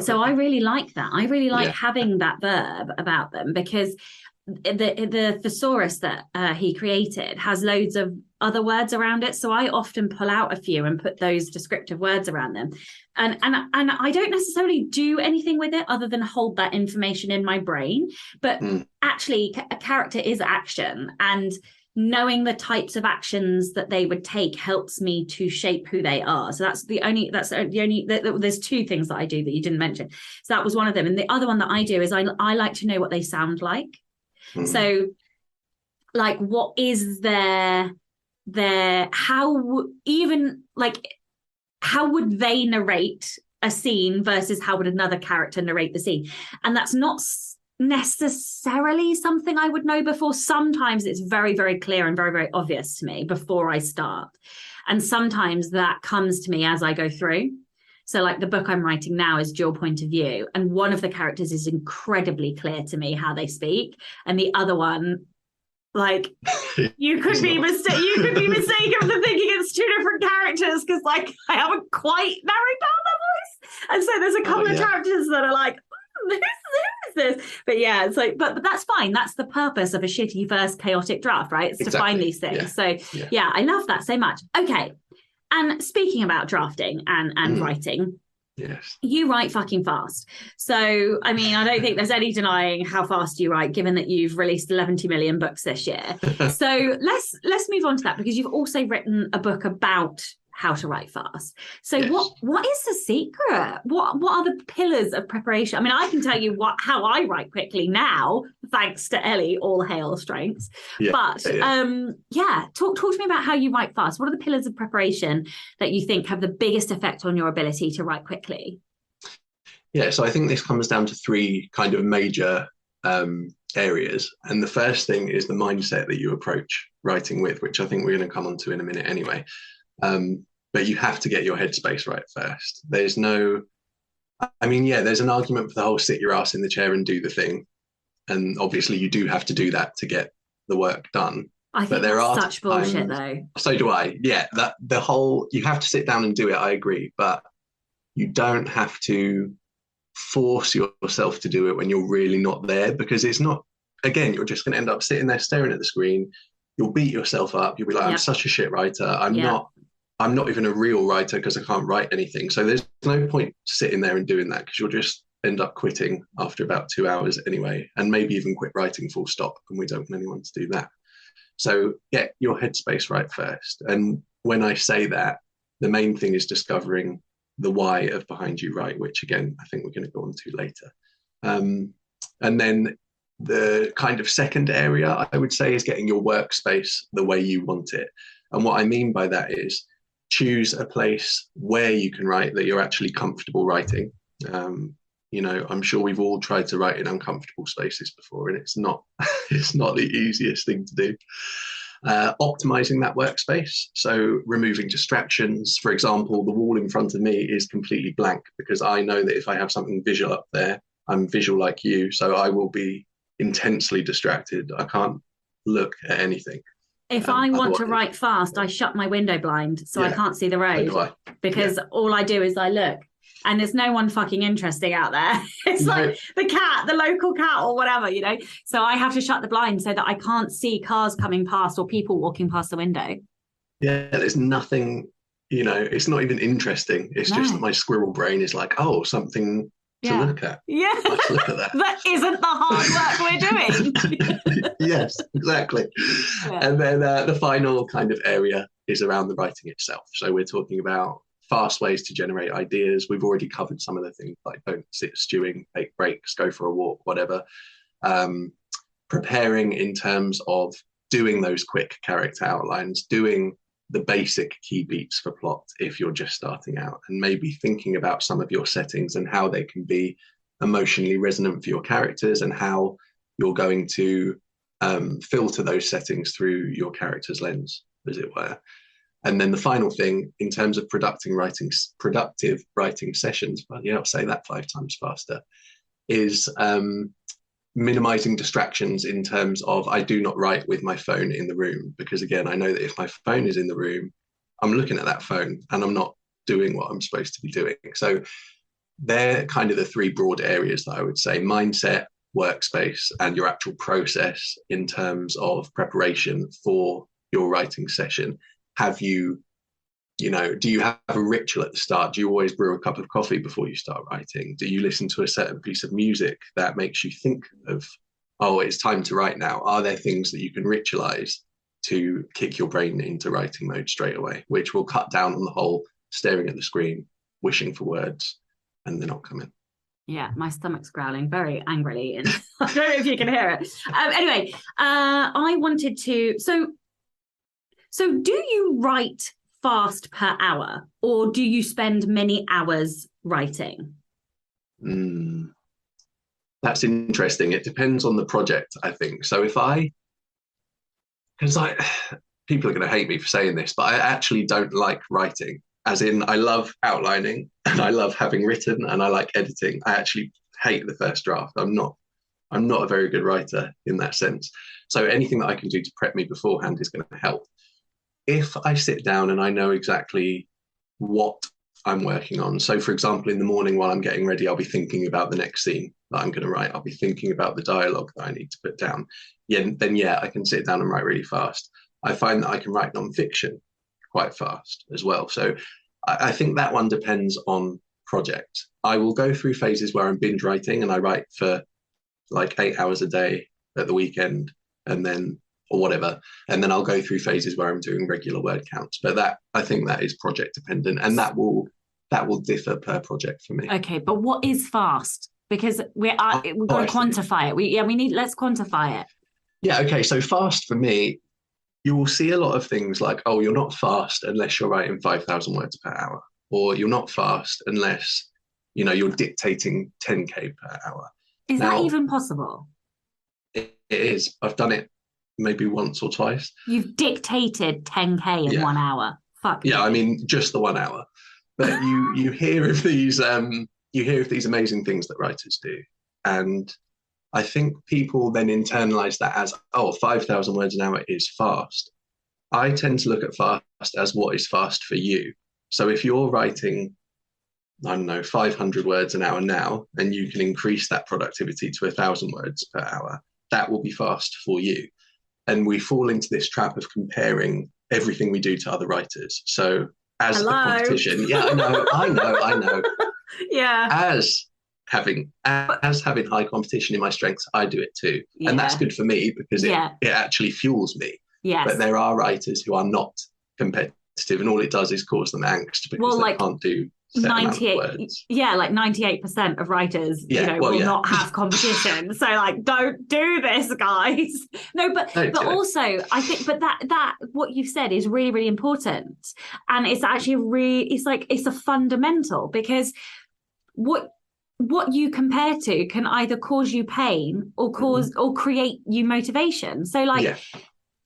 So I really like that. I really like having that verb about them, because the thesaurus that he created has loads of other words around it. So I often pull out a few and put those descriptive words around them. And I don't necessarily do anything with it other than hold that information in my brain. But actually, a character is action, and knowing the types of actions that they would take helps me to shape who they are. So there's two things that I do that you didn't mention. So that was one of them. And the other one that I do is I like to know what they sound like. So like, what is how would they narrate a scene versus how would another character narrate the scene? And that's not necessarily something I would know before. Sometimes it's very, very clear and very, very obvious to me before I start. And sometimes that comes to me as I go through. So like the book I'm writing now is dual point of view. And one of the characters is incredibly clear to me how they speak. And the other one, like, you could be mistaken for thinking it's two different characters, because like I haven't quite narrowed down their voice. And so there's a couple of characters that are like, who is this? But yeah, it's like, but that's fine. That's the purpose of a shitty first chaotic draft, right? It's to find these things. So yeah, I love that so much. Okay. And speaking about drafting and writing, yes, you write fucking fast. So, I mean, I don't think there's any denying how fast you write, given that you've released 11 million books this year. So let's move on to that, because you've also written a book about how to write fast. So what is the secret? What are the pillars of preparation? I mean, I can tell you how I write quickly now, thanks to Ellie, all hail strengths. But talk to me about how you write fast. What are the pillars of preparation that you think have the biggest effect on your ability to write quickly? Yeah, so I think this comes down to three kind of major areas. And the first thing is the mindset that you approach writing with, which I think we're going to come on to in a minute anyway. But you have to get your headspace right first. There's an argument for the whole sit your ass in the chair and do the thing. And obviously you do have to do that to get the work done. I think that's such bullshit though. So do I. Yeah, that the whole, you have to sit down and do it, I agree. But you don't have to force yourself to do it when you're really not there, because it's not, again, you're just going to end up sitting there staring at the screen. You'll beat yourself up. You'll be like, I'm such a shit writer. I'm not even a real writer because I can't write anything. So there's no point sitting there and doing that, because you'll just end up quitting after about 2 hours anyway, and maybe even quit writing full stop. And we don't want anyone to do that. So get your headspace right first. And when I say that, the main thing is discovering the why of behind you write, which again, I think we're going to go on to later. And then the kind of second area, I would say, is getting your workspace the way you want it. And what I mean by that is choose a place where you can write that you're actually comfortable writing. I'm sure we've all tried to write in uncomfortable spaces before, and it's not the easiest thing to do. Optimizing that workspace, so removing distractions. For example, the wall in front of me is completely blank because I know that if I have something visual up there, I'm visual like you, so I will be intensely distracted. I can't look at anything. If I want to write fast, I shut my window blind so I can't see the road, because all I do is I look, and there's no one fucking interesting out there. It's like the cat, the local cat or whatever, So I have to shut the blind so that I can't see cars coming past or people walking past the window. Yeah, there's nothing, it's not even interesting. It's just that my squirrel brain is like, oh, something to look at. Yeah. Let's look at that. That isn't the hard work we're doing. Yes, exactly. Yeah. And then the final kind of area is around the writing itself. So we're talking about fast ways to generate ideas. We've already covered some of the things, like don't sit stewing, take breaks, go for a walk, whatever. Preparing in terms of doing those quick character outlines, doing the basic key beats for plot if you're just starting out, and maybe thinking about some of your settings and how they can be emotionally resonant for your characters and how you're going to filter those settings through your character's lens, as it were. And then the final thing, in terms of productive writing sessions, but I'll say that 5 times faster, is minimizing distractions in terms of I do not write with my phone in the room, because again, I know that if my phone is in the room, I'm looking at that phone and I'm not doing what I'm supposed to be doing. So they're kind of the 3 broad areas that I would say: mindset, workspace, and your actual process in terms of preparation for your writing session. Have you, do you have a ritual at the start? Do you always brew a cup of coffee before you start writing? Do you listen to a certain piece of music that makes you think of, oh, it's time to write now? Are there things that you can ritualize to kick your brain into writing mode straight away, which will cut down on the whole staring at the screen, wishing for words, and they're not coming? Yeah, my stomach's growling very angrily. And I don't know if you can hear it. Anyway, I wanted to... So do you write fast per hour, or do you spend many hours writing? That's interesting. It depends on the project, I think. So people are going to hate me for saying this, but I actually don't like writing. As in, I love outlining and I love having written and I like editing. I actually hate the first draft. I'm not a very good writer in that sense. So anything that I can do to prep me beforehand is going to help. If I sit down and I know exactly what I'm working on, so for example, in the morning while I'm getting ready, I'll be thinking about the next scene that I'm going to write. I'll be thinking about the dialogue that I need to put down. Then I can sit down and write really fast. I find that I can write non-fiction quite fast as well. So I think that one depends on project. I will go through phases where I'm binge writing and I write for like 8 hours a day at the weekend, or whatever. And then I'll go through phases where I'm doing regular word counts. But I think that is project dependent, and that will differ per project for me. Okay, but what is fast? Because we've got to quantify it. Let's quantify it. Yeah, okay. So fast for me, you will see a lot of things like, oh, you're not fast unless you're writing 5,000 words per hour, or you're not fast unless, you're dictating 10K per hour. Is that even possible? It is. I've done it maybe once or twice. You've dictated 10K in 1 hour. Fuck. Yeah, me. I mean, just the 1 hour. But you hear of these amazing things that writers do. And I think people then internalize that as, 5,000 words an hour is fast. I tend to look at fast as what is fast for you. So if you're writing, 500 words an hour now, and you can increase that productivity to 1,000 words per hour, that will be fast for you. And we fall into this trap of comparing everything we do to other writers. So as a competition, I know. Yeah. As having high competition in my strengths, I do it too. Yeah. And that's good for me because it actually fuels me. Yes. But there are writers who are not competitive, and all it does is cause them angst because they can't do 98%. Yeah, like 98% of writers, will not have competition. So don't do this, guys. No, but also I think, that what you've said is really, really important. And it's actually it's a fundamental, because what you compare to can either cause you pain or or create you motivation. So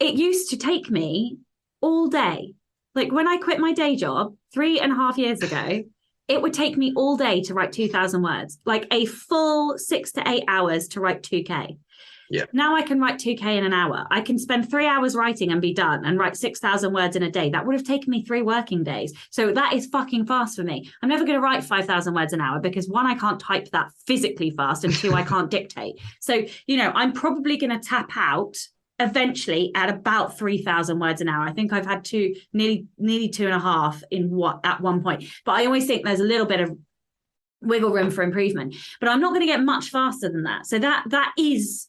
it used to take me all day. Like when I quit my day job 3.5 years ago, it would take me all day to write 2,000 words, like a full 6 to 8 hours to write 2K. Yeah. Now I can write 2K in an hour. I can spend 3 hours writing and be done and write 6,000 words in a day. That would have taken me 3 working days. So that is fucking fast for me. I'm never going to write 5,000 words an hour because 1, I can't type that physically fast, and 2, I can't dictate. So, I'm probably going to tap out eventually at about 3,000 words an hour. I think I've had nearly 2.5 at one point. But I always think there's a little bit of wiggle room for improvement. But I'm not going to get much faster than that. So that is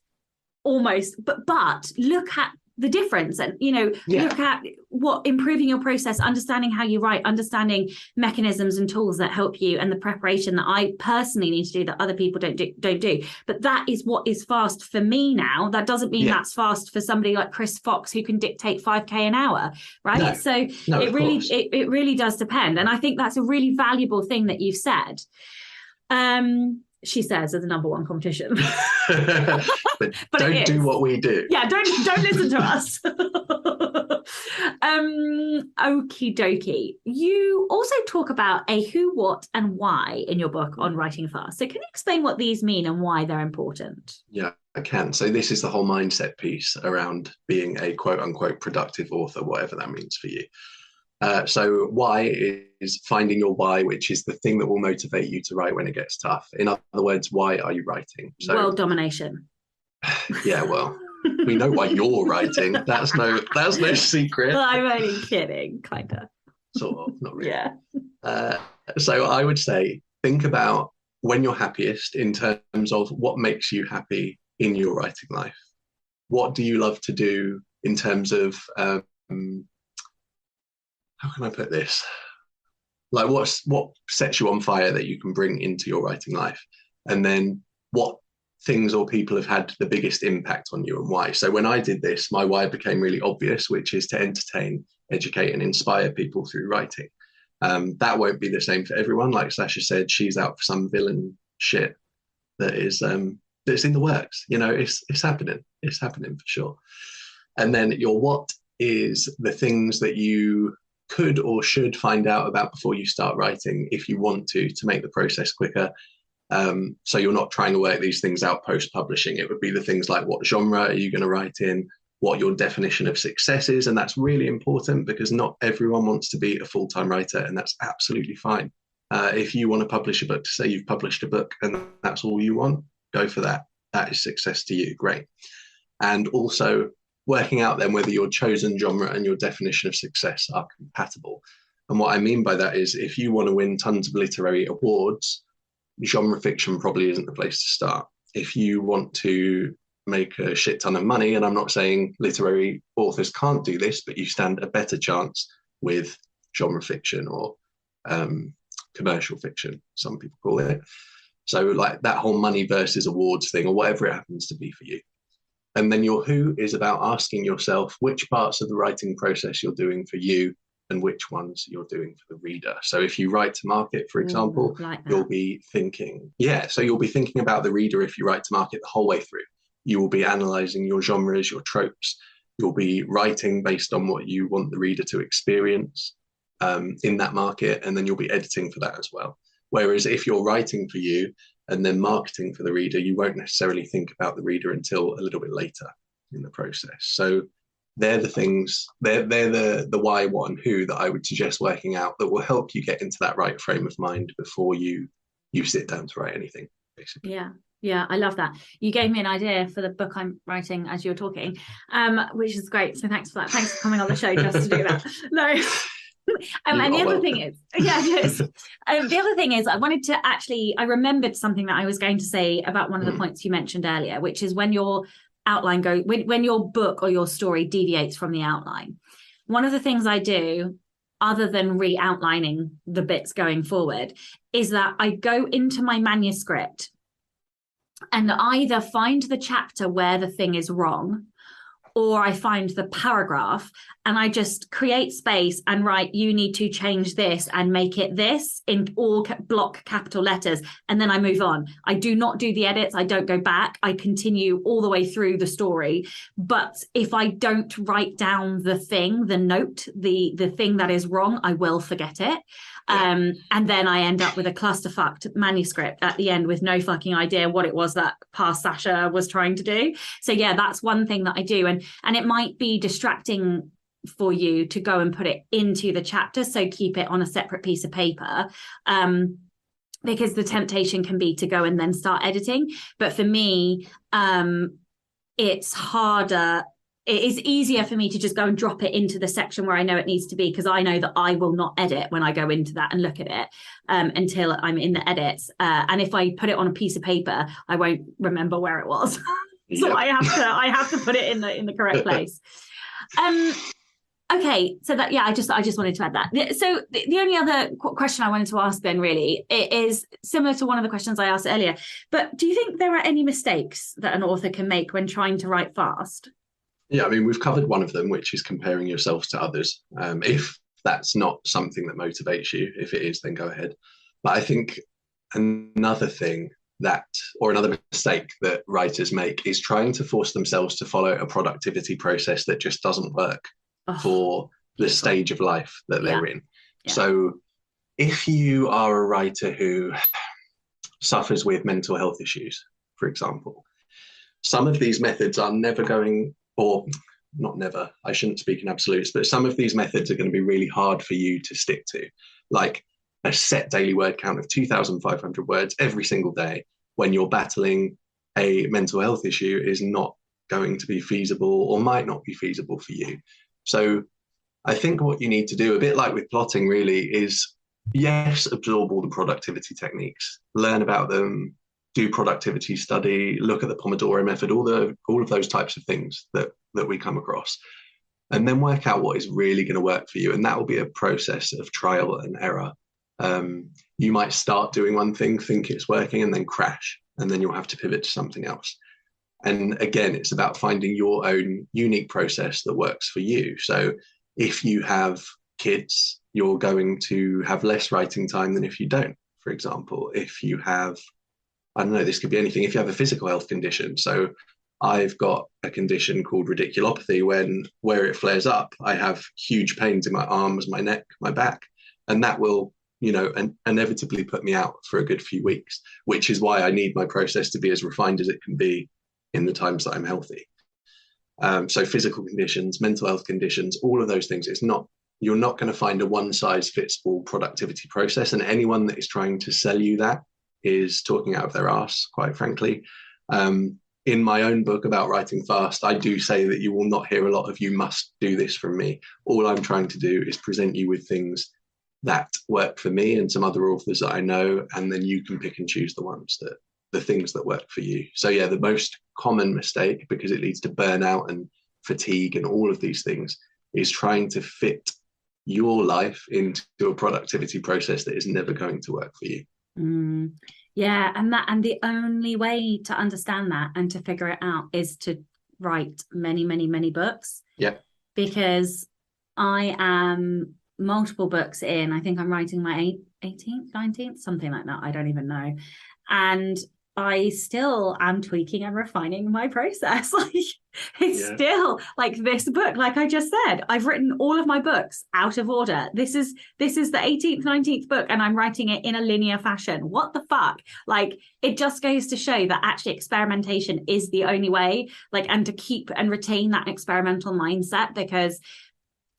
almost, but look at the difference, and look at what improving your process, understanding how you write, understanding mechanisms and tools that help you, and the preparation that I personally need to do that other people don't do. But that is what is fast for me now. That doesn't mean that's fast for somebody like Chris Fox who can dictate 5K an hour, right? No, it really does depend, and I think that's a really valuable thing that you've said. she says, as the number one competition. But don't do what we do. Yeah, don't listen to us. Okie dokie. You also talk about a who, what, and why in your book on writing fast. So can you explain what these mean and why they're important? Yeah, I can. So this is the whole mindset piece around being a quote unquote productive author, whatever that means for you. So why is finding your why, which is the thing that will motivate you to write when it gets tough. In other words, why are you writing? So, world domination. Yeah, well, we know why you're writing. That's no secret. Well, I'm only kidding, kind of. Sort of, not really. Yeah. So I would say, think about when you're happiest in terms of what makes you happy in your writing life. What do you love to do in terms of, how can I put this? Like what sets you on fire that you can bring into your writing life? And then what things or people have had the biggest impact on you and why? So when I did this, my why became really obvious, which is to entertain, educate, and inspire people through writing. That won't be the same for everyone. Like Sasha said, she's out for some villain shit that is that's in the works. You know, it's happening. It's happening for sure. And then your what is the things that you could or should find out about before you start writing if you want to make the process quicker. So you're not trying to work these things out post-publishing. It would be the things like what genre are you going to write in, what your definition of success is, and that's really important because not everyone wants to be a full-time writer, and that's absolutely fine. If you want to publish a book, to say you've published a book and that's all you want, go for that. That is success to you, great. And also working out then whether your chosen genre and your definition of success are compatible. And what I mean by that is if you want to win tons of literary awards, genre fiction probably isn't the place to start. If you want to make a shit ton of money, and I'm not saying literary authors can't do this, but you stand a better chance with genre fiction or commercial fiction, some people call it. So like that whole money versus awards thing or whatever it happens to be for you. And then your who is about asking yourself which parts of the writing process you're doing for you and which ones you're doing for the reader. So if you write to market, for example, you'll be thinking, so you'll be thinking about the reader if you write to market the whole way through. You will be analysing your genres, your tropes. You'll be writing based on what you want the reader to experience in that market, and then you'll be editing for that as well. Whereas if you're writing for you and then marketing for the reader, you won't necessarily think about the reader until a little bit later in the process. So they're the things, they're the why, what, and who that I would suggest working out that will help you get into that right frame of mind before you sit down to write anything, basically. Yeah, I love that. You gave me an idea for the book I'm writing as you were talking, which is great. So thanks for that. Thanks for coming on the show just to do that. No. And the other thing is, the other thing is, I remembered something that I was going to say about one of the points you mentioned earlier, which is when your outline when your book or your story deviates from the outline. One of the things I do, other than re-outlining the bits going forward, is that I go into my manuscript and either find the chapter where the thing is wrong, or I find the paragraph and I just create space and write, you need to change this and make it this in all block capital letters. And then I move on. I do not do the edits. I don't go back. I continue all the way through the story. But if I don't write down the thing, the note, the thing that is wrong, I will forget it. And then I end up with a clusterfucked manuscript at the end with no fucking idea what it was that past Sasha was trying to do. So that's one thing that I do. And it might be distracting for you to go and put it into the chapter. So keep it on a separate piece of paper. Because the temptation can be to go and then start editing. But for me, it's harder. It is easier for me to just go and drop it into the section where I know it needs to be, because I know that I will not edit when I go into that and look at it until I'm in the edits. And if I put it on a piece of paper, I won't remember where it was. So I have to put it in the correct place. Okay, so that I just wanted to add that. So the only other question I wanted to ask then really is similar to one of the questions I asked earlier. But do you think there are any mistakes that an author can make when trying to write fast? Yeah, I mean, we've covered one of them, which is comparing yourself to others. If that's not something that motivates you, if it is, then go ahead. But I think another thing that, or another mistake that writers make, is trying to force themselves to follow a productivity process that just doesn't work for the stage of life that they're in. Yeah. So if you are a writer who suffers with mental health issues, for example, some of these methods are never going, or not never, I shouldn't speak in absolutes, but some of these methods are going to be really hard for you to stick to. Like a set daily word count of 2,500 words every single day when you're battling a mental health issue is not going to be feasible, or might not be feasible for you. So I think what you need to do, a bit like with plotting really, is yes, absorb all the productivity techniques, learn about them, do productivity study, look at the Pomodoro method, all of those types of things that we come across, and then work out what is really going to work for you. And that will be a process of trial and error. You might start doing one thing, think it's working, and then crash, and then you'll have to pivot to something else. And again, it's about finding your own unique process that works for you. So if you have kids, you're going to have less writing time than if you don't, for example. If you have, I don't know, this could be anything. If you have a physical health condition, so I've got a condition called radiculopathy, where it flares up, I have huge pains in my arms, my neck, my back, and that will, inevitably put me out for a good few weeks, which is why I need my process to be as refined as it can be in the times that I'm healthy. So physical conditions, mental health conditions, all of those things, you're not going to find a one-size-fits-all productivity process, and anyone that is trying to sell you that is talking out of their arse, quite frankly. In my own book about writing fast, I do say that you will not hear a lot of "you must do this" from me. All I'm trying to do is present you with things that work for me and some other authors that I know, and then you can pick and choose the things that work for you. So yeah, the most common mistake, because it leads to burnout and fatigue and all of these things, is trying to fit your life into a productivity process that is never going to work for you. Yeah, and the only way to understand that and to figure it out is to write many, many, many books. Yeah. Because I am multiple books in. I think I'm writing my 18th, 19th, something like that. I don't even know. And I still am tweaking and refining my process. Like it's still like this book, like I just said, I've written all of my books out of order. This is the 18th, 19th book, and I'm writing it in a linear fashion. What the fuck? Like it just goes to show that actually experimentation is the only way, like, and to keep and retain that experimental mindset, because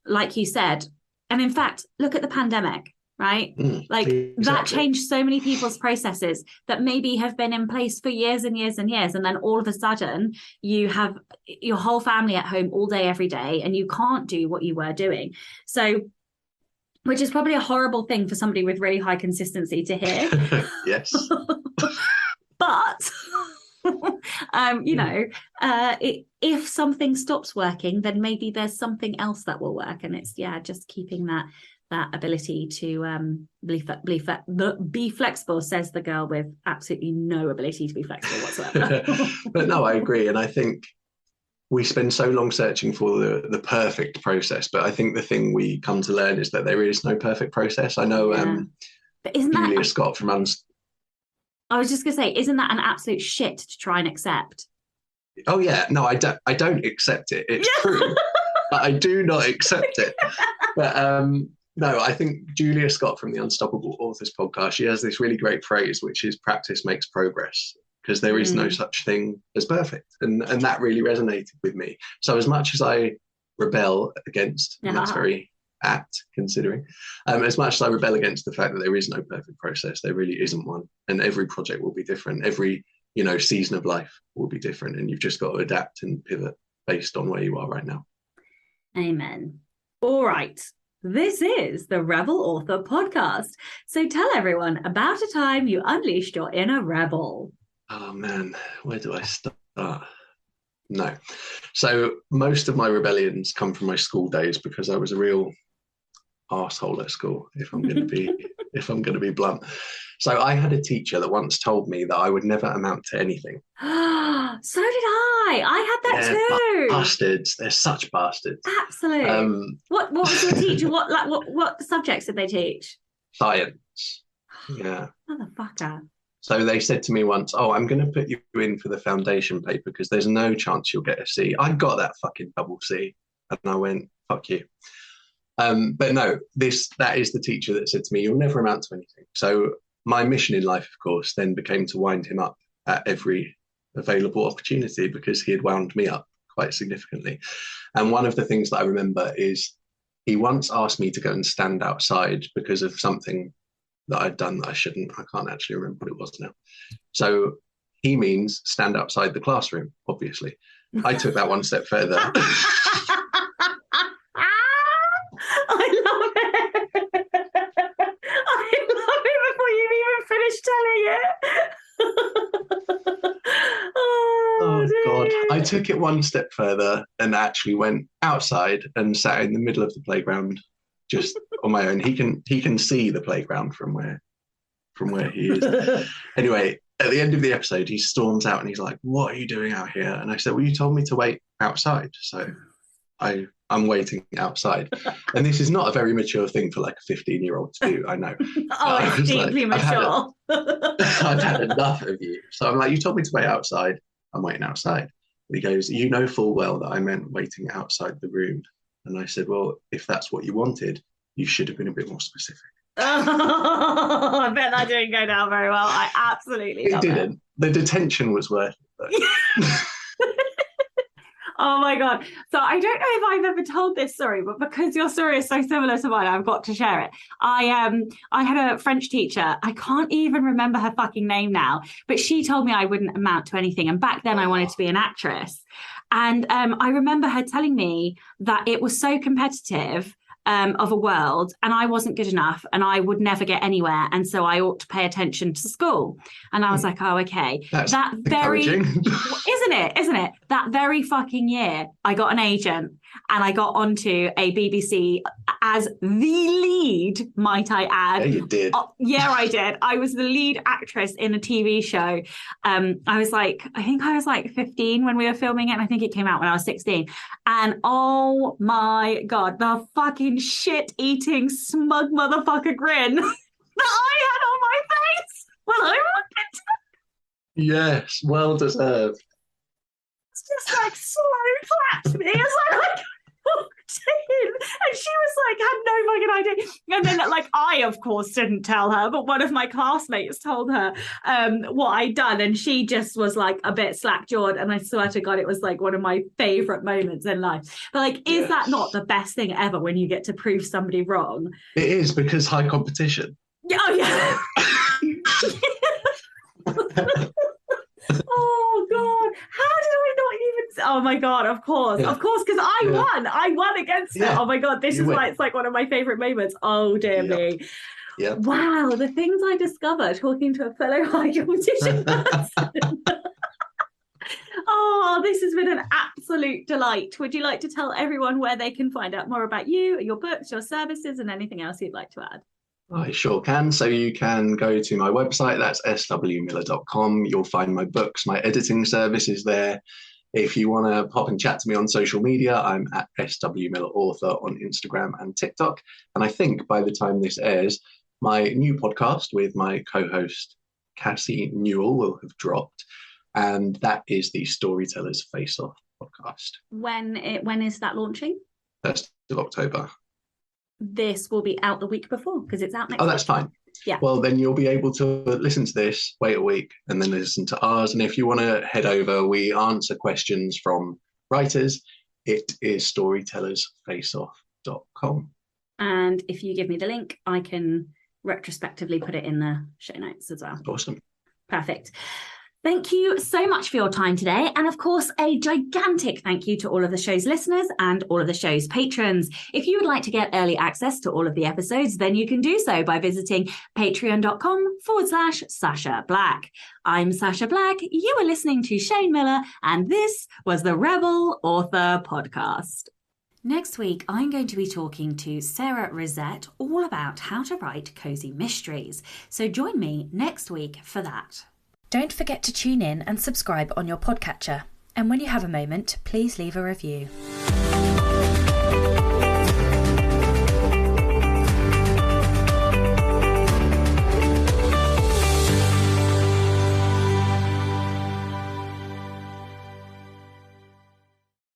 like you said, and in fact, look at the pandemic. Right? Like exactly. That changed so many people's processes that maybe have been in place for years and years and years. And then all of a sudden you have your whole family at home all day, every day, and you can't do what you were doing. So, which is probably a horrible thing for somebody with really high consistency to hear. Yes. But, if something stops working, then maybe there's something else that will work. And it's, just keeping that ability to be flexible, says the girl with absolutely no ability to be flexible whatsoever. But no, I agree. And I think we spend so long searching for the perfect process, but I think the thing we come to learn is that there is no perfect process. I know but isn't Julia Scott from I was just going to say, isn't that an absolute shit to try and accept? Oh yeah, no, I don't accept it. It's true, but I do not accept it. But no, I think Julia Scott from the Unstoppable Authors podcast, she has this really great phrase, which is practice makes progress, because there is no such thing as perfect. And that really resonated with me. So as much as I rebel against, and that's very apt considering, as much as I rebel against the fact that there is no perfect process, there really isn't one. And every project will be different. Every, season of life will be different. And you've just got to adapt and pivot based on where you are right now. Amen. All right. This is the Rebel Author Podcast. So tell everyone about a time you unleashed your inner rebel. Oh man, where do I start? No. So most of my rebellions come from my school days, because I was a real arsehole at school, if I'm going to be blunt. So I had a teacher that once told me that I would never amount to anything. So did I. I had that too. Bastards. They're such bastards. Absolutely. What was your teacher? What subjects did they teach? Science. Yeah. Motherfucker. So they said to me once, "Oh, I'm going to put you in for the foundation paper because there's no chance you'll get a C." I got that fucking double C, and I went, "Fuck you." But no, that is the teacher that said to me, "You'll never amount to anything." So my mission in life, of course, then became to wind him up at every available opportunity because he had wound me up quite significantly. And one of the things that I remember is he once asked me to go and stand outside because of something that I'd done that I shouldn't. I can't actually remember what it was now. So he means stand outside the classroom, obviously. I took that one step further. I love it. I love it before you've even finished telling it. Oh, dear. God. I took it one step further and actually went outside and sat in the middle of the playground just on my own. He can see the playground from where he is. Anyway, at the end of the episode, he storms out and he's like, "What are you doing out here?" And I said, "Well, you told me to wait outside, so I'm waiting outside." And this is not a very mature thing for like a 15-year-old to do, I know. Oh, it's deeply mature. I've had enough of you. So I'm like, "You told me to wait outside. I'm waiting outside." And he goes, "You know full well that I meant waiting outside the room." And I said, "Well, if that's what you wanted, you should have been a bit more specific." Oh, I bet that didn't go down very well. I absolutely love didn't. It. The detention was worth it, though. Oh my God. So I don't know if I've ever told this story, but because your story is so similar to mine, I've got to share it. I had a French teacher. I can't even remember her fucking name now, but she told me I wouldn't amount to anything. And back then I wanted to be an actress. And I remember her telling me that it was so competitive of a world, and I wasn't good enough and I would never get anywhere, and so I ought to pay attention to school. And I was like, oh, okay. That's that very isn't it that very fucking year I got an agent and I got onto a BBC as the lead, might I add. Yeah, you did. Yeah, I did. I was the lead actress in a TV show. I think I was like 15 when we were filming it, and I think it came out when I was 16. And oh my God, the fucking shit-eating smug motherfucker grin that I had on my face when I walked into. Yes, well deserved. It's just like slow clapped me as I walked in, and she was like, had no fucking idea. And then like I of course didn't tell her, but one of my classmates told her what I'd done, and she just was like a bit slack-jawed, and I swear to God it was like one of my favorite moments in life. But like, is that not the best thing ever when you get to prove somebody wrong? It is, because high competition. Oh yeah. Oh God, how did I not even? Oh my God, of course, because I won against her. Oh my God, this is why it's like one of my favorite moments. Oh dear me. Yeah. Wow, the things I discover talking to a fellow high competition person. Oh, this has been an absolute delight. Would you like to tell everyone where they can find out more about you, your books, your services, and anything else you'd like to add? I sure can. So you can go to my website, that's swmiller.com. You'll find my books, my editing service is there. If you want to pop and chat to me on social media, I'm at swmillerauthor on Instagram and TikTok. And I think by the time this airs, my new podcast with my co-host Cassie Newell will have dropped. And that is the Storytellers Face Off podcast. When is that launching? 1st of October. This will be out the week before because it's out next week. Oh, that's fine. Yeah. Well, then you'll be able to listen to this, wait a week, and then listen to ours. And if you want to head over, we answer questions from writers. It is storytellersfaceoff.com. And if you give me the link, I can retrospectively put it in the show notes as well. Awesome. Perfect. Thank you so much for your time today. And of course, a gigantic thank you to all of the show's listeners and all of the show's patrons. If you would like to get early access to all of the episodes, then you can do so by visiting patreon.com/Sasha Black. I'm Sasha Black. You are listening to Shane Millar, and this was the Rebel Author Podcast. Next week, I'm going to be talking to Sarah Rosette all about how to write cozy mysteries. So join me next week for that. Don't forget to tune in and subscribe on your podcatcher. And when you have a moment, please leave a review.